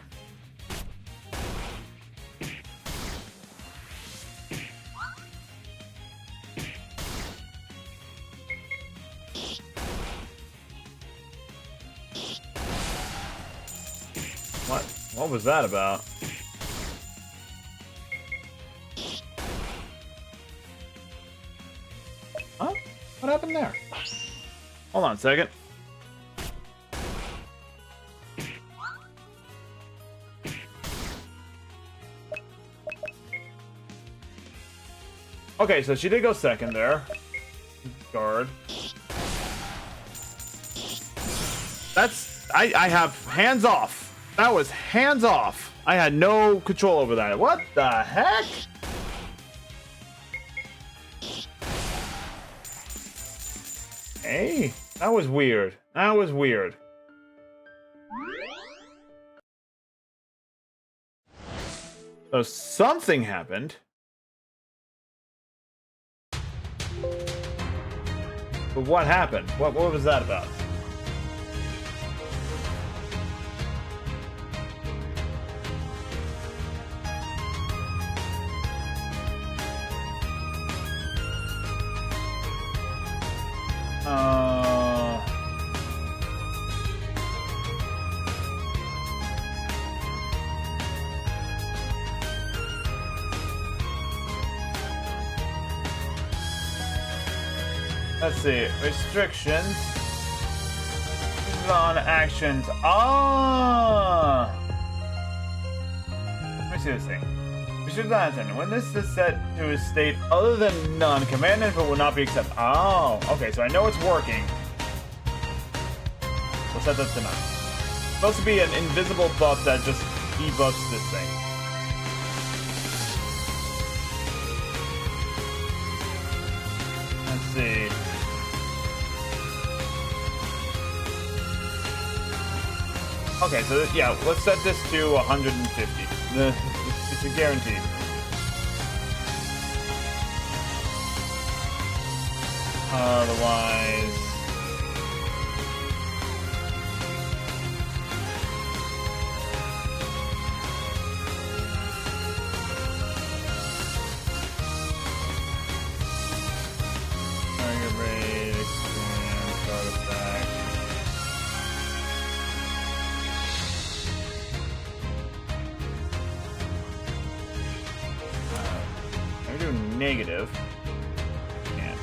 What was that about? Huh? What happened there? Hold on a second. Okay, so she did go second there. Guard. That's I have hands off. That was hands off. I had no control over that. What the heck? Hey, that was weird. That was weird. So something happened. But what happened? What was that about? Let's see. Restrictions. On actions. Ah! Let me see this thing. Restrictions on action. When this is set to a state other than none, command input will not be accepted. Oh, okay, so I know it's working. We'll set that to none. It's supposed to be an invisible buff that just debuffs this thing. Let's see. Okay, so yeah, let's set this to 150. It's a guarantee. Otherwise... target rate, experience, artifact. I'm gonna do negative. Can't.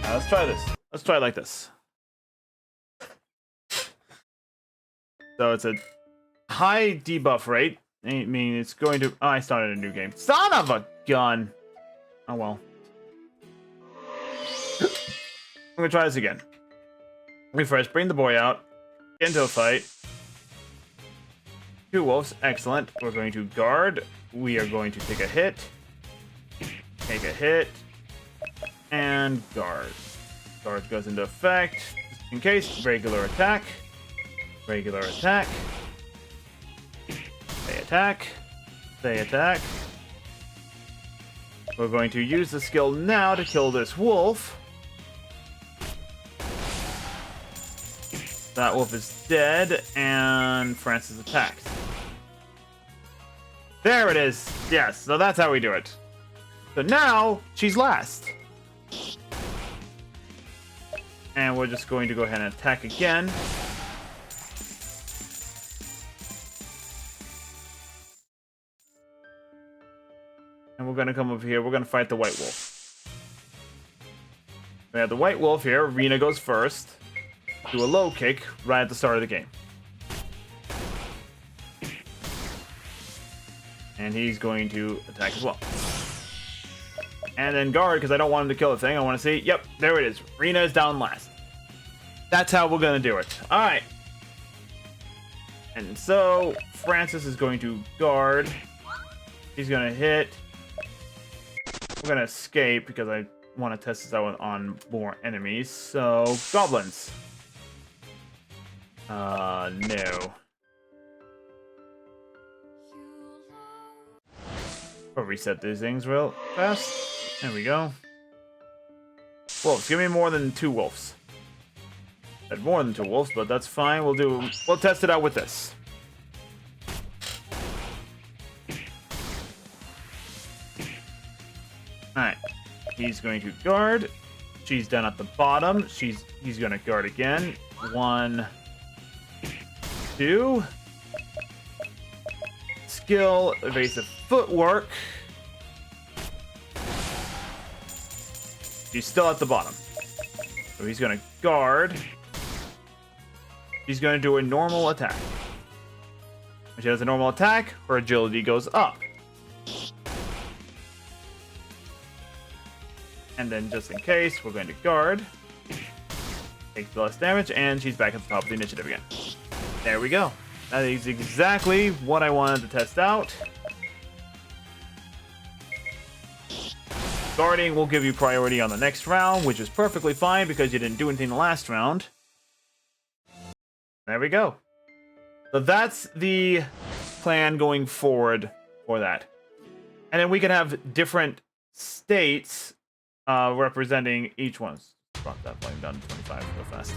Let's try this. Let's try it like this. So it's a high debuff rate. I mean, it's going to... Oh, I started a new game. Son of a gun! Oh, well. I'm gonna try this again. Refresh, bring the boy out. Get into a fight. 2 wolves, excellent. We're going to guard. We are going to take a hit. Take a hit. And guard. Guard goes into effect. Just in case, regular attack. Regular attack. They attack. They attack. We're going to use the skill now to kill this wolf. That wolf is dead, and Francis attacks. There it is! Yes, so that's how we do it. So now, she's last. And we're just going to go ahead and attack again. And we're going to come over here, we're going to fight the white wolf. We have the white wolf here, Rena goes first. Do a low kick right at the start of the game. And he's going to attack as well. And then guard, because I don't want him to kill the thing. I want to see. Yep, there it is. Rena is down last. That's how we're going to do it. Alright. And so, Francis is going to guard. He's going to hit. We're going to escape, because I want to test this out on more enemies. So, goblins. No. I'll reset these things real fast. There we go. Wolves. Give me more than 2 wolves. Said more than 2 wolves, but that's fine. We'll test it out with this. Alright. He's going to guard. She's down at the bottom. He's gonna guard again. 1, 2. Skill, evasive footwork. He's still at the bottom. So he's gonna guard. He's gonna do a normal attack. When she does a normal attack, her agility goes up. And then just in case, we're going to guard. Takes less damage, and she's back at the top of the initiative again. There we go. That is exactly what I wanted to test out. Guarding will give you priority on the next round, which is perfectly fine because you didn't do anything the last round. There we go. So that's the plan going forward for that. And then we can have different states representing each one. Brought that volume down to 25 real fast.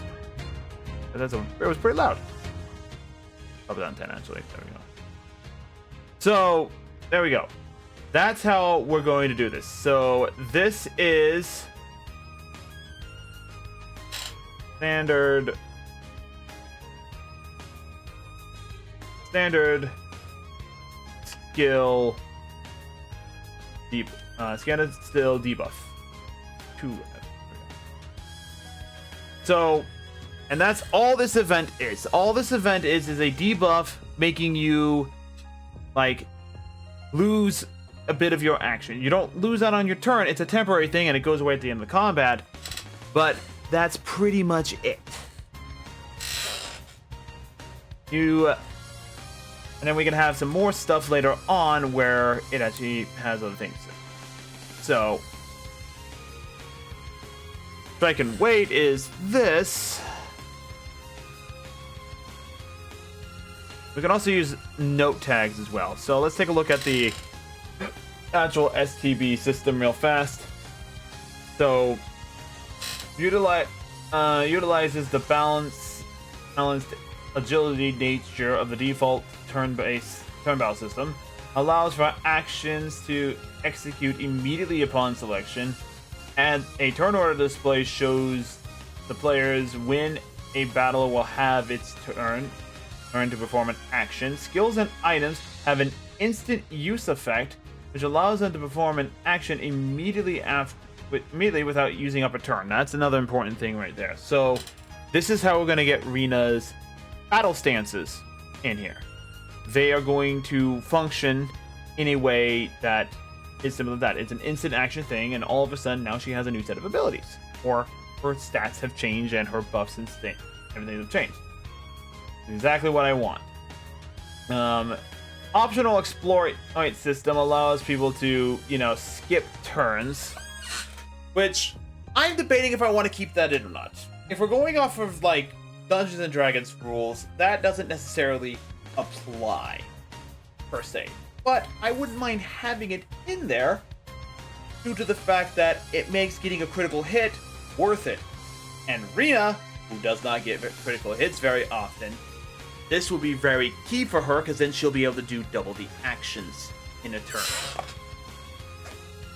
But it was pretty loud. Up down 10 actually. There we go. So there we go. That's how we're going to do this. So this is standard skill deep standard skill debuff 2. So, and that's all this event is. All this event is a debuff making you like lose a bit of your action. You don't lose out on your turn. It's a temporary thing and it goes away at the end of the combat. But that's pretty much it. And then we can have some more stuff later on where it actually has other things. So, Strike and Wait is this. We can also use note tags as well. So let's take a look at the actual STB system real fast. So utilizes the balanced agility nature of the default turn battle system. Allows for actions to execute immediately upon selection. And a turn order display shows the players when a battler will have its turn to perform an action. Skills and items have an instant use effect, which allows them to perform an action immediately without using up a turn. That's another important thing right there. So this is how we're going to get Rina's battle stances in here. They are going to function in a way that is similar to that. It's an instant action thing, and all of a sudden now she has a new set of abilities, or her stats have changed and her buffs and everything have changed. Exactly what I want. Optional exploit system allows people to, skip turns, which I'm debating if I want to keep that in or not. If we're going off of like Dungeons and Dragons rules, that doesn't necessarily apply per se. But I wouldn't mind having it in there due to the fact that it makes getting a critical hit worth it. And Rina, who does not get critical hits very often, this will be very key for her because then she'll be able to do double the actions in a turn.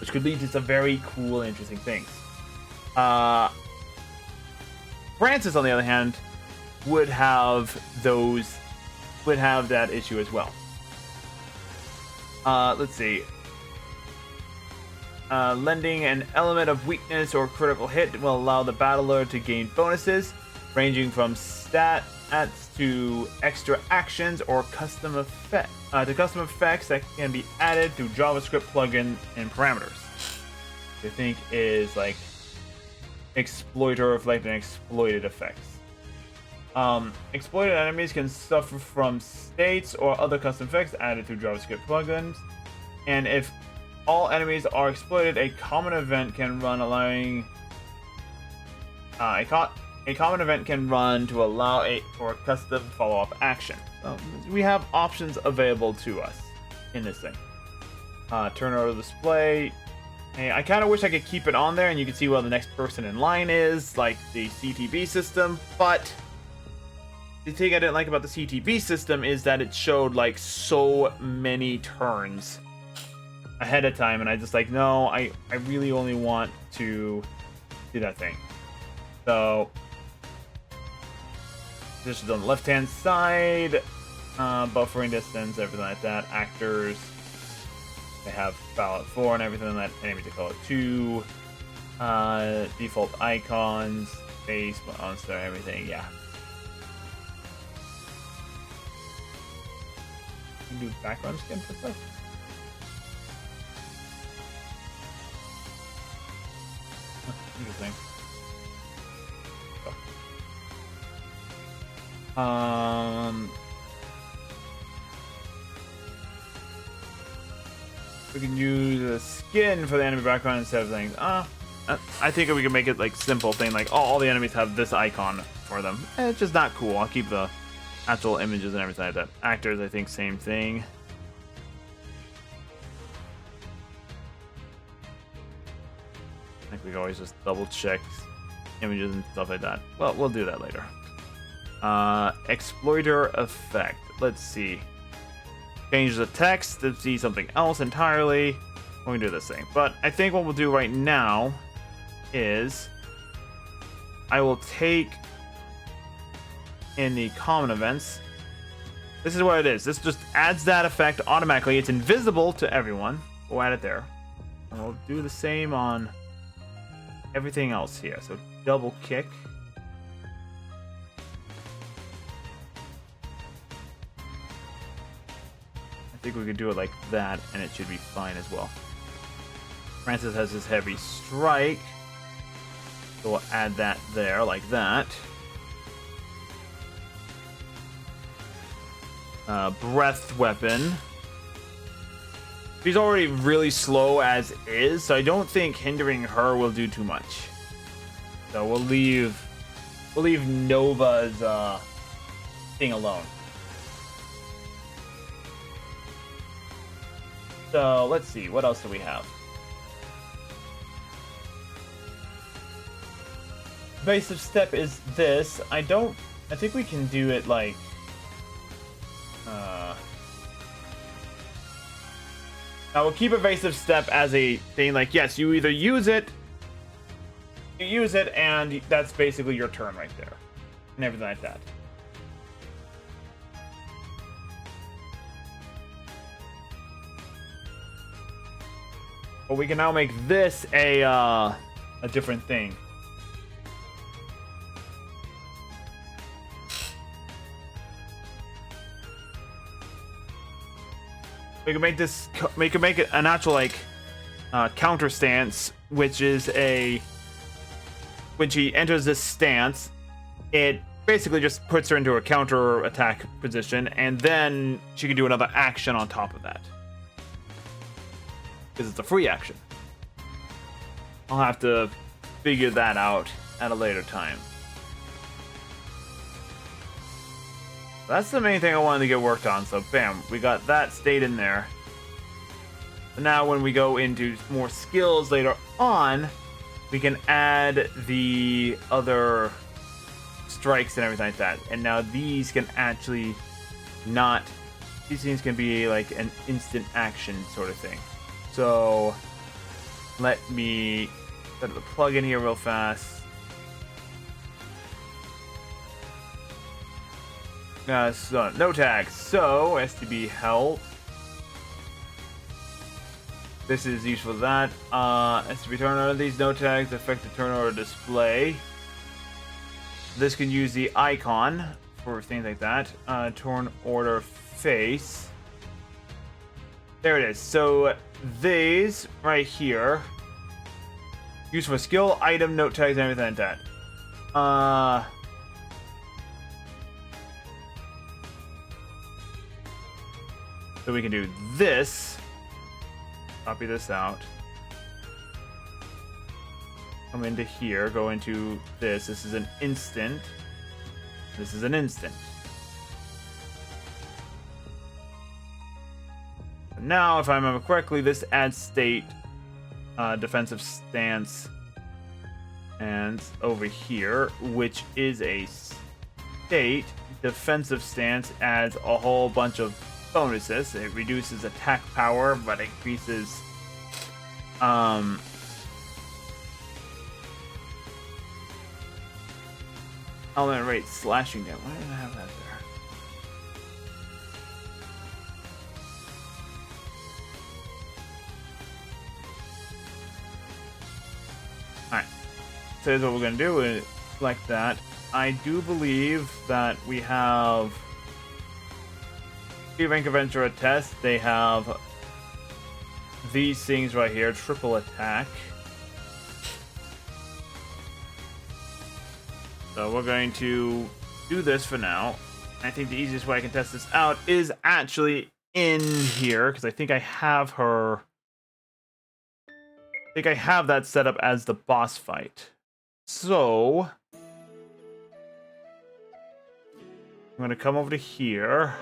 Which could lead to some very cool and interesting things. Francis, on the other hand, would have that issue as well. Let's see. Lending an element of weakness or critical hit will allow the battler to gain bonuses, ranging from stats to extra actions or custom effects that can be added through JavaScript plugin and parameters. I think is like exploiter reflecting exploited effects. Exploited enemies can suffer from states or other custom effects added through JavaScript plugins. And if all enemies are exploited, a common event can run a common event can run to allow for a custom follow-up action. So we have options available to us in this thing. Turn order display. Hey, I kind of wish I could keep it on there and you can see where the next person in line is, like the CTB system, but the thing I didn't like about the CTB system is that it showed like so many turns ahead of time, and I just like, no, I really only want to do that thing. So this is on the left hand side, buffering distance, everything like that. Actors, they have ballot 4 and everything like that. Enemies to color 2, default icons, face, monster, everything, yeah. You can do background skin for stuff. thing. We can use a skin for the enemy background instead of things. I think we can make it like simple thing, like all the enemies have this icon for them. It's just not cool. I'll keep the actual images and everything like that. Actors, I think, same thing. I think we can always just double check images and stuff like that. Well, we'll do that later. Exploiter effect. Let's see. Change the text to see something else entirely. We can do this thing. But I think what we'll do right now is I will take in the common events. This is what it is. This just adds that effect automatically. It's invisible to everyone. We'll add it there. And we'll do the same on everything else here. So double kick. I think we could do it like that, and it should be fine as well. Francis has his heavy strike. So we'll add that there, like that. Breath weapon. She's already really slow as is, so I don't think hindering her will do too much. So we'll leave Nova's thing alone. So let's see, what else do we have? Evasive step is this. I think we can do it like now we'll keep evasive step as a thing, like yes, you either use it and that's basically your turn right there. And everything like that. But we can now make this a different thing. We can make this. We can make it an actual like counter stance, which is when she enters this stance, it basically just puts her into a counter attack position, and then she can do another action on top of that because it's a free action. I'll have to figure that out at a later time. That's the main thing I wanted to get worked on, so bam, we got that stayed in there. And now when we go into more skills later on, we can add the other strikes and everything like that. And now these can actually not... These things can be like an instant action sort of thing. So let me set the plug in here real fast. So no tags. So STB help. This is useful for that. STB turn order. These no tags affect the turn order display. This can use the icon for things like that. Turn order face. There it is. So these right here, used for skill, item, note tags, and everything like that. So we can do this. Copy this out. Come into here. Go into this. This is an instant. This is an instant. Now, if I remember correctly, this adds state, defensive stance, and over here, which is a state. Defensive stance adds a whole bunch of bonuses. It reduces attack power, but increases element rate slashing damage. Why did I have that there? Alright. So here's what we're gonna do is select that. I do believe that we have rank adventure test. They have these things right here, triple attack. So we're going to do this for now. I think the easiest way I can test this out is actually in here, because I think I have her. I think I have that set up as the boss fight. So I'm gonna come over to here.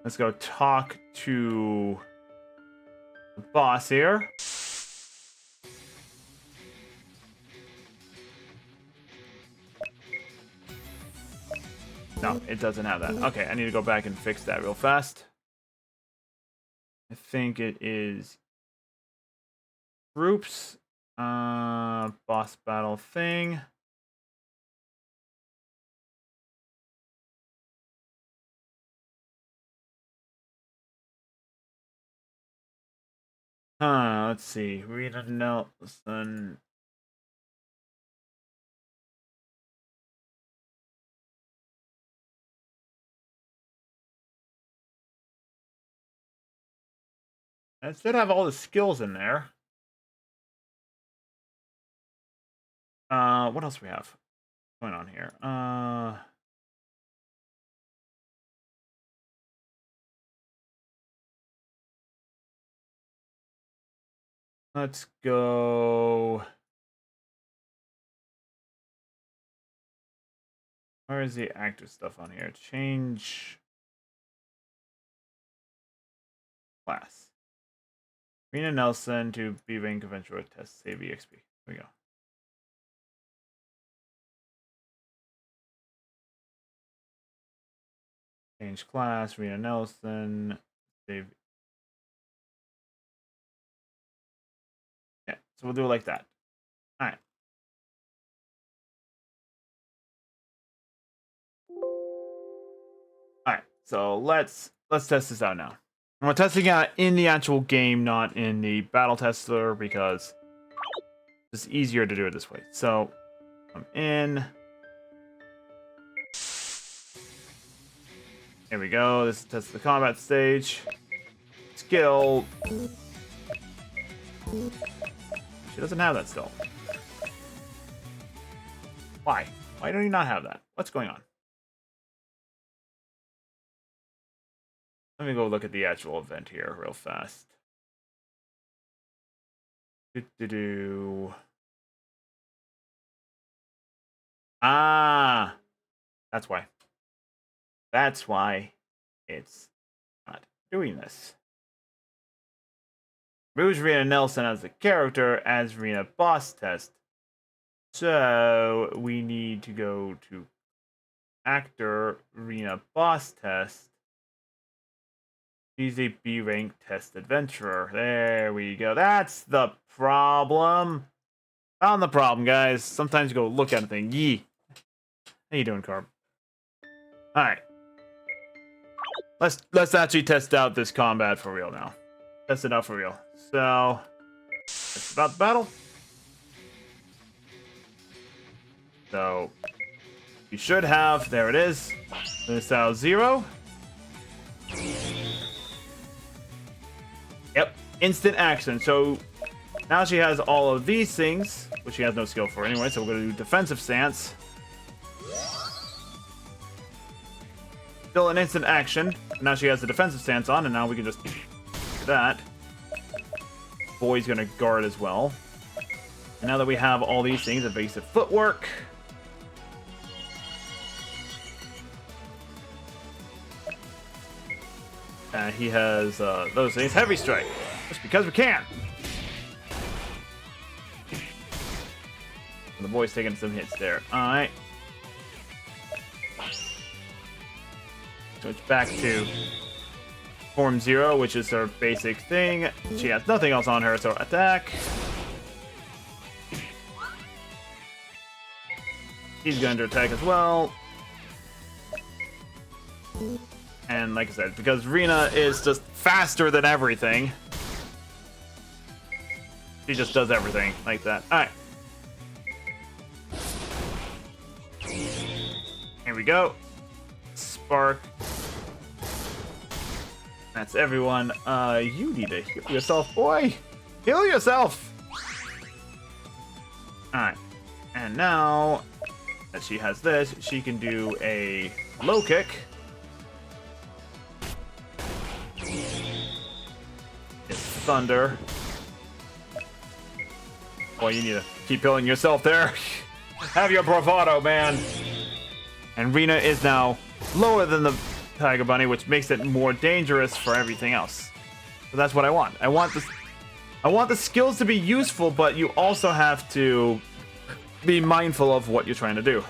Let's go talk to the boss here. No, it doesn't have that. Okay, I need to go back and fix that real fast. I think it is groups, boss battle thing. Let's see. Rita Nelson. I should have all the skills in there. What else we have going on here? Let's go. Where is the active stuff on here? Change class. Rena Nelson to be rank conventional test save EXP. Here we go. Change class, Rena Nelson, save. Yeah, so we'll do it like that. All right. All right. So let's test this out now. We're testing out in the actual game, not in the battle tester, because it's easier to do it this way. So I'm in. Here we go. This is test the combat stage. Skill. She doesn't have that still. Why? Why do you not have that? What's going on? Let me go look at the actual event here real fast. Ah, that's why. That's why it's not doing this. Moves Rena Nelson as the character as Rena boss test. So we need to go to actor Rena boss test. She's a B rank test adventurer. There we go. That's the problem. Found the problem, guys. Sometimes you go look at a thing. Yee. How you doing, Carb? All right. Let's actually test out this combat for real now. Test it out for real. So, it's about the battle. So, you should have, there it is, this out 0. Yep, instant action. So, now she has all of these things, which she has no skill for anyway, so we're going to do defensive stance. Still an instant action. Now she has the defensive stance on, and now we can just do that. Boy's gonna guard as well. And now that we have all these things, evasive footwork. And he has those things. Heavy strike. Just because we can. And the boy's taking some hits there. Alright. Switch back to Form 0, which is her basic thing. She has nothing else on her, so attack. He's going to attack as well. And like I said, because Rena is just faster than everything, she just does everything like that. Alright. Here we go. Spark. That's everyone. You need to heal yourself, boy. Heal yourself. All right. And now that she has this, she can do a low kick. It's thunder. Boy, you need to keep healing yourself there. Have your bravado, man. And Rina is now lower than the Tiger Bunny, which makes it more dangerous for everything else. So that's what I want. I want the skills to be useful, but you also have to be mindful of what you're trying to do.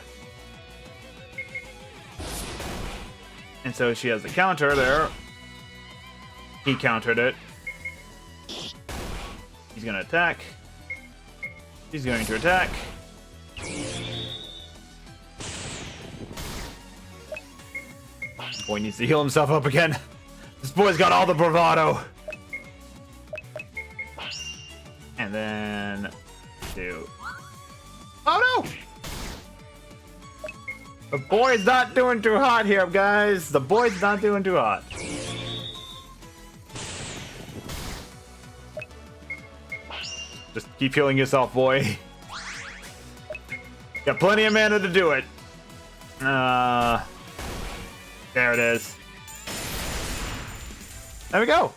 And so she has the counter there. He countered it. He's gonna attack. He's going to attack. Boy needs to heal himself up again. This boy's got all the bravado. And then do. Oh no! The boy's not doing too hot here, guys. The boy's not doing too hot. Just keep healing yourself, boy. Got plenty of mana to do it. There it is. There we go.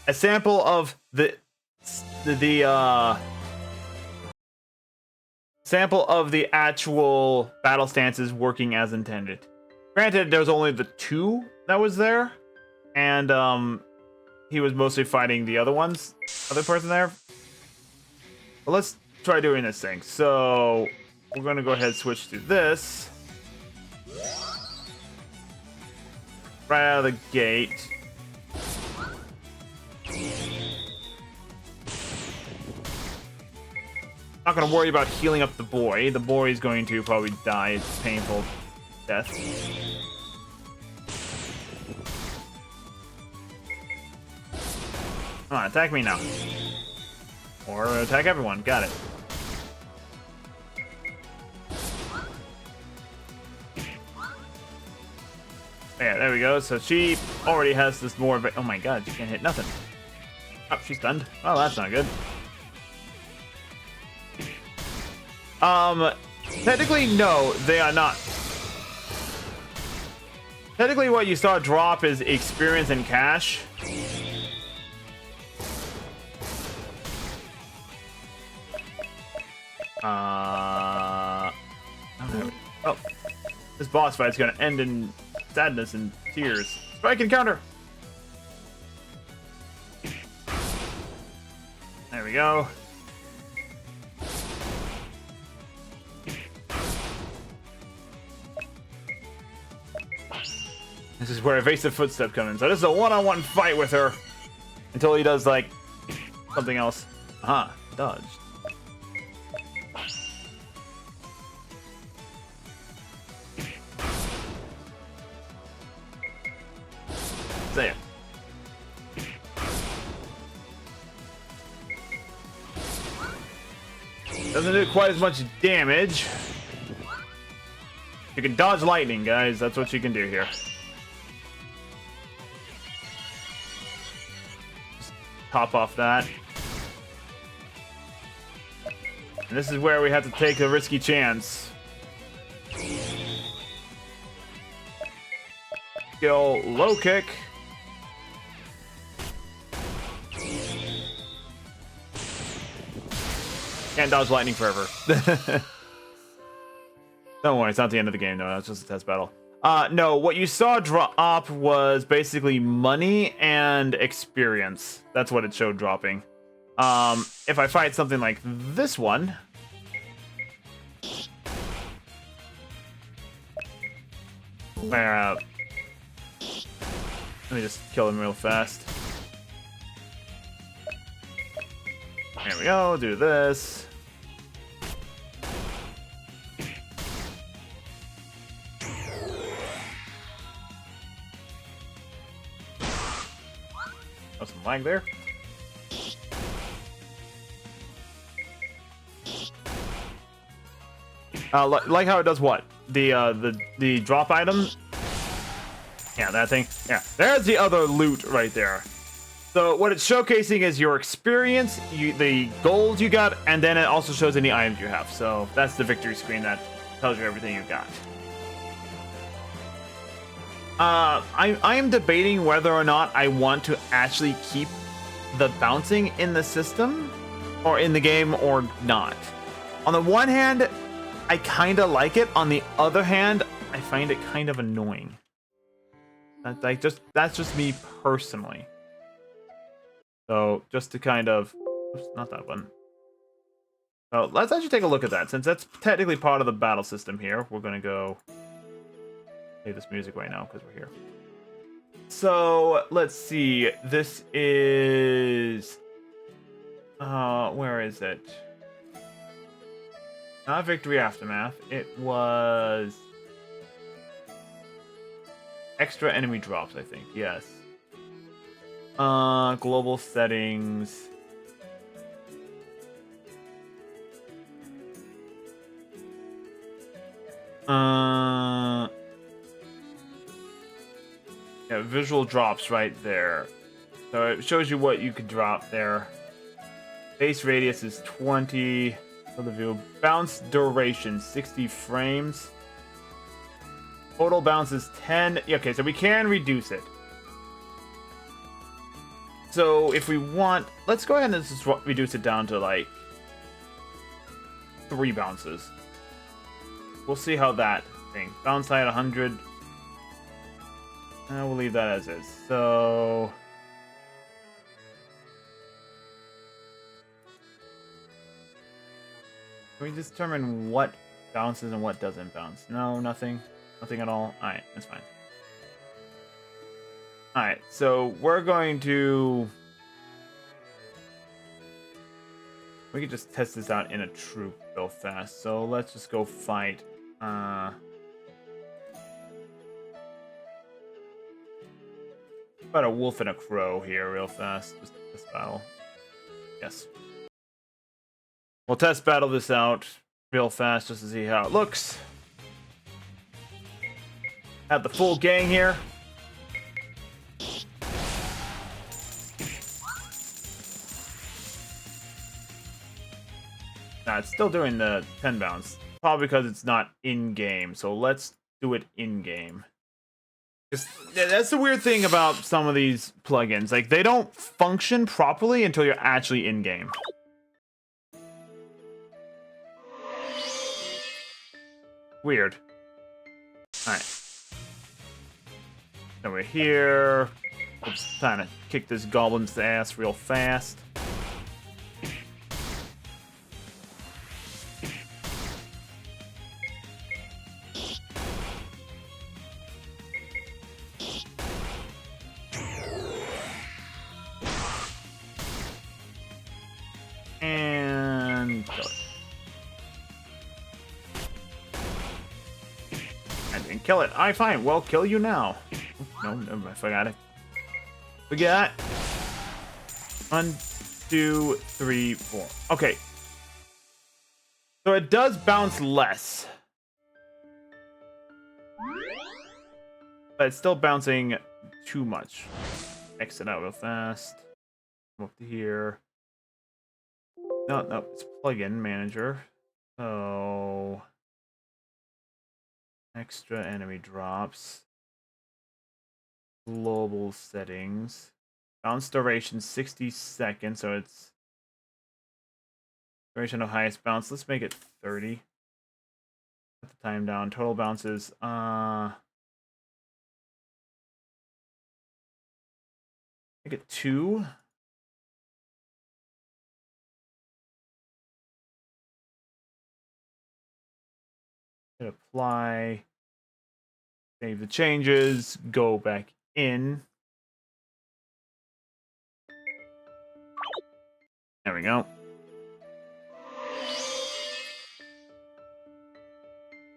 A sample of sample of the actual battle stances working as intended. Granted, there was only the 2 that was there, and he was mostly fighting the other person there. But let's try doing this thing. So we're gonna go ahead and switch to this. Right out of the gate. Not gonna worry about healing up the boy. The boy is going to probably die a painful death. Come on, attack me now. Or attack everyone. Got it. Yeah, there we go. So she already has this more of a... Oh my god, she can't hit nothing. Oh, she's stunned. Oh, that's not good. Technically, no, they are not. Technically, what you saw drop is experience and cash. Oh, this boss fight's gonna end in sadness and tears. Strike and counter. There we go. This is where evasive footstep comes in. So this is a one-on-one fight with her until he does like something else. Aha, dodged. There. Doesn't do quite as much damage. You can dodge lightning, guys. That's what you can do here. Just top off that. And this is where we have to take a risky chance. Skill low kick. Can't dodge lightning forever. Don't worry, it's not the end of the game, no. That's just a test battle. No, what you saw drop was basically money and experience. That's what it showed dropping. If I fight something like this one... let me just kill him real fast. There we go, do this. Oh, some lag there. Like how it does what? The drop item? Yeah, that thing. Yeah, there's the other loot right there. So what it's showcasing is your experience, the gold you got, and then it also shows any items you have. So that's the victory screen that tells you everything you got. I am debating whether or not I want to actually keep the bouncing in the system or in the game or not. On the one hand, I kind of like it. On the other hand, I find it kind of annoying. That's just me personally. So just to kind of, oops, not that one. So let's actually take a look at that. Since that's technically part of the battle system here, we're gonna go play this music right now because we're here. So let's see. This is where is it? Not Victory Aftermath. It was extra enemy drops, I think. Yes. Global settings. Yeah, visual drops right there. So it shows you what you could drop there. Base radius is 20. For the view. Bounce duration, 60 frames. Total bounce is 10. Okay, so we can reduce it. So if we want, let's go ahead and just reduce it down to like 3 bounces. We'll see how that thing. Bounce height 100. We'll leave that as is. So can we determine what bounces and what doesn't bounce? No, nothing. Nothing at all. Alright, that's fine. Alright, so we're going to... We could just test this out in a troop real fast. So let's just go fight. About a wolf and a crow here real fast. Just this battle. Yes. We'll test battle this out real fast just to see how it looks. Have the full gang here. Nah, it's still doing the 10 bounce. Probably because it's not in-game. So let's do it in-game. That's the weird thing about some of these plugins. Like, they don't function properly until you're actually in-game. Weird. Alright. Then we're here. Oops, trying to kick this goblin's ass real fast. And kill it. I didn't kill it. Alright, fine. Well, kill you now. No, I forgot it. Forgot. 1, 2, 3, 4. Okay. So it does bounce less. But it's still bouncing too much. Exit out real fast. Come up to here. No, it's plugin manager. So extra enemy drops. Global settings. Bounce duration 60 seconds, so it's duration of highest bounce. Let's make it 30. Put the time down. Total bounces. Make it 2. Hit apply. Save the changes. Go back in. There we go.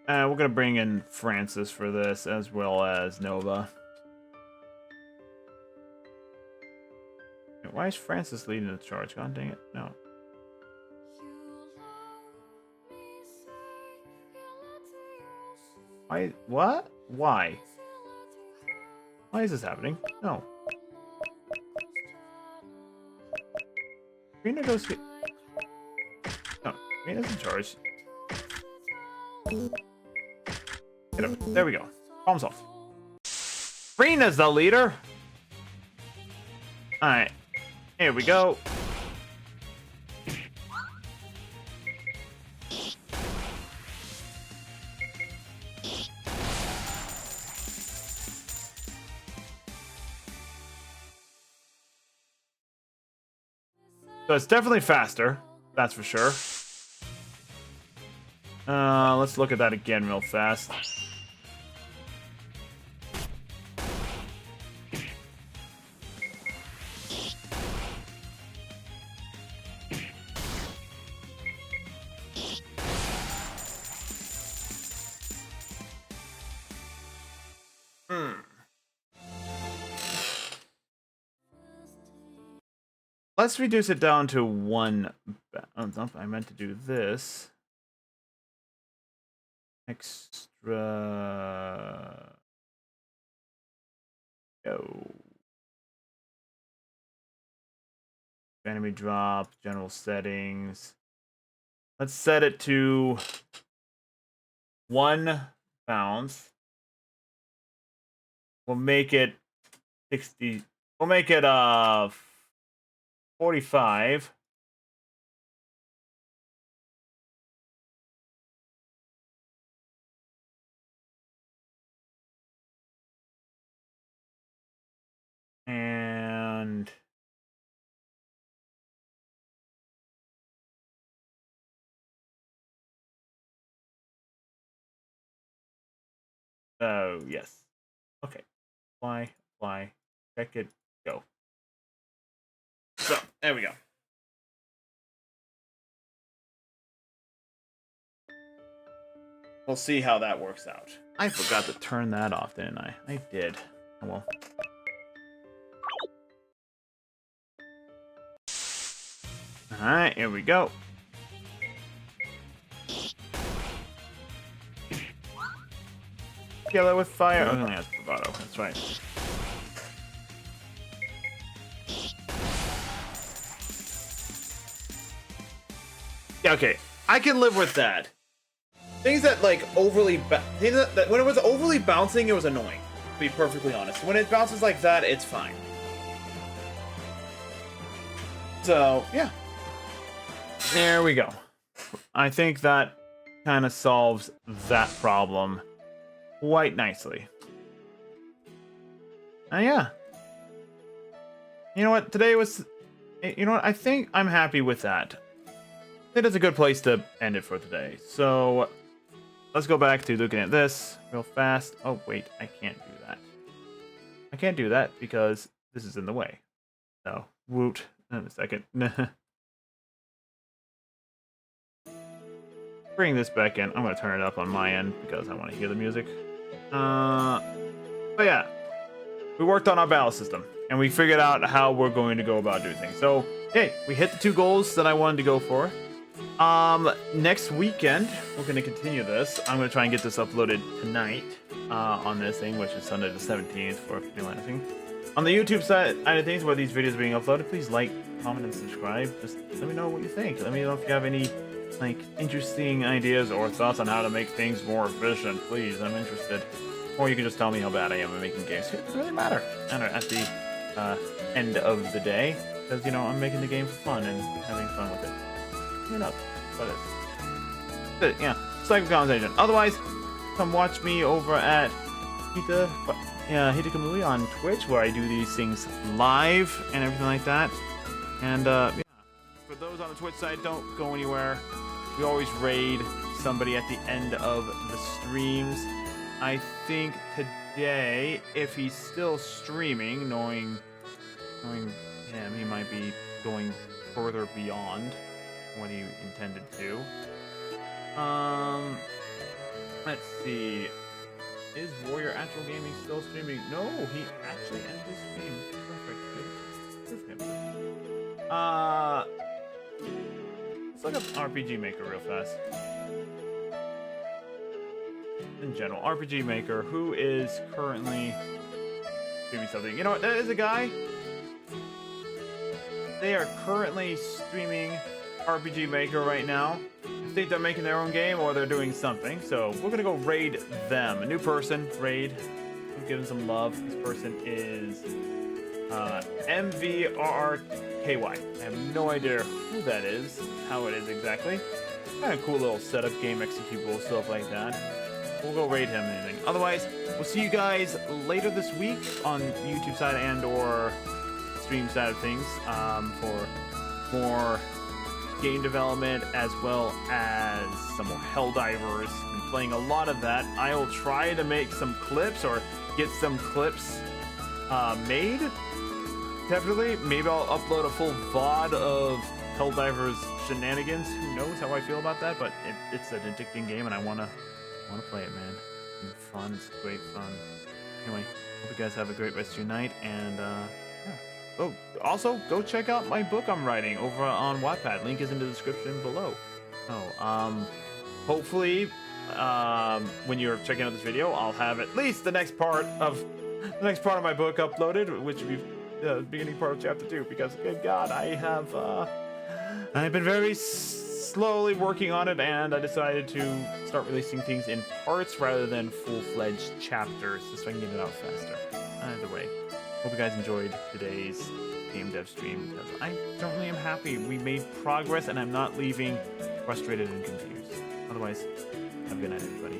We're gonna bring in Francis for this, as well as Nova. Why is Francis leading the charge? God dang it. No. Why? What? Why? Why is this happening? No. Rena goes here. No, Rena's in charge. Get up. There we go. Problem solved. Rena's the leader. Alright. Here we go. So it's definitely faster, that's for sure. Let's look at that again real fast. Let's reduce it down to one. Oh, no, I meant to do this. Extra. Go. Enemy drop, general settings. Let's set it to 1 bounce. We'll make it 60. We'll make it 45. And oh, yes. Okay. Fly, check it, go. So, there we go. We'll see how that works out. I forgot to turn that off, didn't I? I did. Oh well. Alright, here we go. Kill it with fire. Oh, only has bravado. That's right. Yeah, okay. I can live with that. Things that like overly things that when it was overly bouncing, it was annoying. To be perfectly honest, when it bounces like that, it's fine. So yeah, there we go. I think that kind of solves that problem quite nicely. Yeah. You know what? Today was. You know what? I think I'm happy with that. It is a good place to end it for today. So let's go back to looking at this real fast. Oh, wait, I can't do that. I can't do that because this is in the way. So, woot. In a second. Bring this back in. I'm going to turn it up on my end because I want to hear the music. But yeah, we worked on our battle system and we figured out how we're going to go about doing things. So, hey, we hit the 2 goals that I wanted to go for. Next weekend, we're going to continue this. I'm going to try and get this uploaded tonight on this thing, which is Sunday the 17th for freelancing. On the YouTube side of things, where these videos are being uploaded, please like, comment, and subscribe. Just let me know what you think. Let me know if you have any like interesting ideas or thoughts on how to make things more efficient. Please, I'm interested. Or you can just tell me how bad I am at making games. It doesn't really matter. At the end of the day, because you know I'm making the game for fun and having fun with it. You know, but yeah, it's like a conversation. Otherwise, come watch me over at Hiita Kamui on Twitch, where I do these things live and everything like that. And yeah, for those on the Twitch side, don't go anywhere. We always raid somebody at the end of the streams. I think today, if he's still streaming, knowing him, he might be going further beyond what he intended to. Let's see. Is Warrior Actual Gaming still streaming? No, he actually ended his stream. Perfect. Good for him. Let's look up RPG Maker real fast. In general, RPG Maker, who is currently doing something. You know what? That is a guy. They are currently streaming RPG Maker right now. I think they're making their own game or they're doing something. So we're gonna go raid them. A new person, raid. I'm giving some love. This person is MVRRKY. I have no idea who that is, how it is exactly. Kind of cool little setup, game executable, stuff like that. We'll go raid him and anything. Otherwise, we'll see you guys later this week on YouTube side and or stream side of things for more game development as well as some more Helldivers. Been playing a lot of that. I will try to make some clips or get some clips made. Definitely. Maybe I'll upload a full VOD of Helldivers shenanigans. Who knows how I feel about that, but it's an addicting game and I want to play it, man. It's fun. It's great fun. Anyway, hope you guys have a great rest of your night, and yeah. Oh, also, go check out my book I'm writing over on Wattpad. Link is in the description below. Oh, hopefully, when you're checking out this video, I'll have at least the next part of my book uploaded, which will be the beginning part of chapter 2. Because, good God, I've been very slowly working on it, and I decided to start releasing things in parts rather than full-fledged chapters, just so I can get it out faster. Either way, hope you guys enjoyed today's game dev stream, because I certainly am happy we made progress and I'm not leaving frustrated and confused. Otherwise, have a good night, everybody.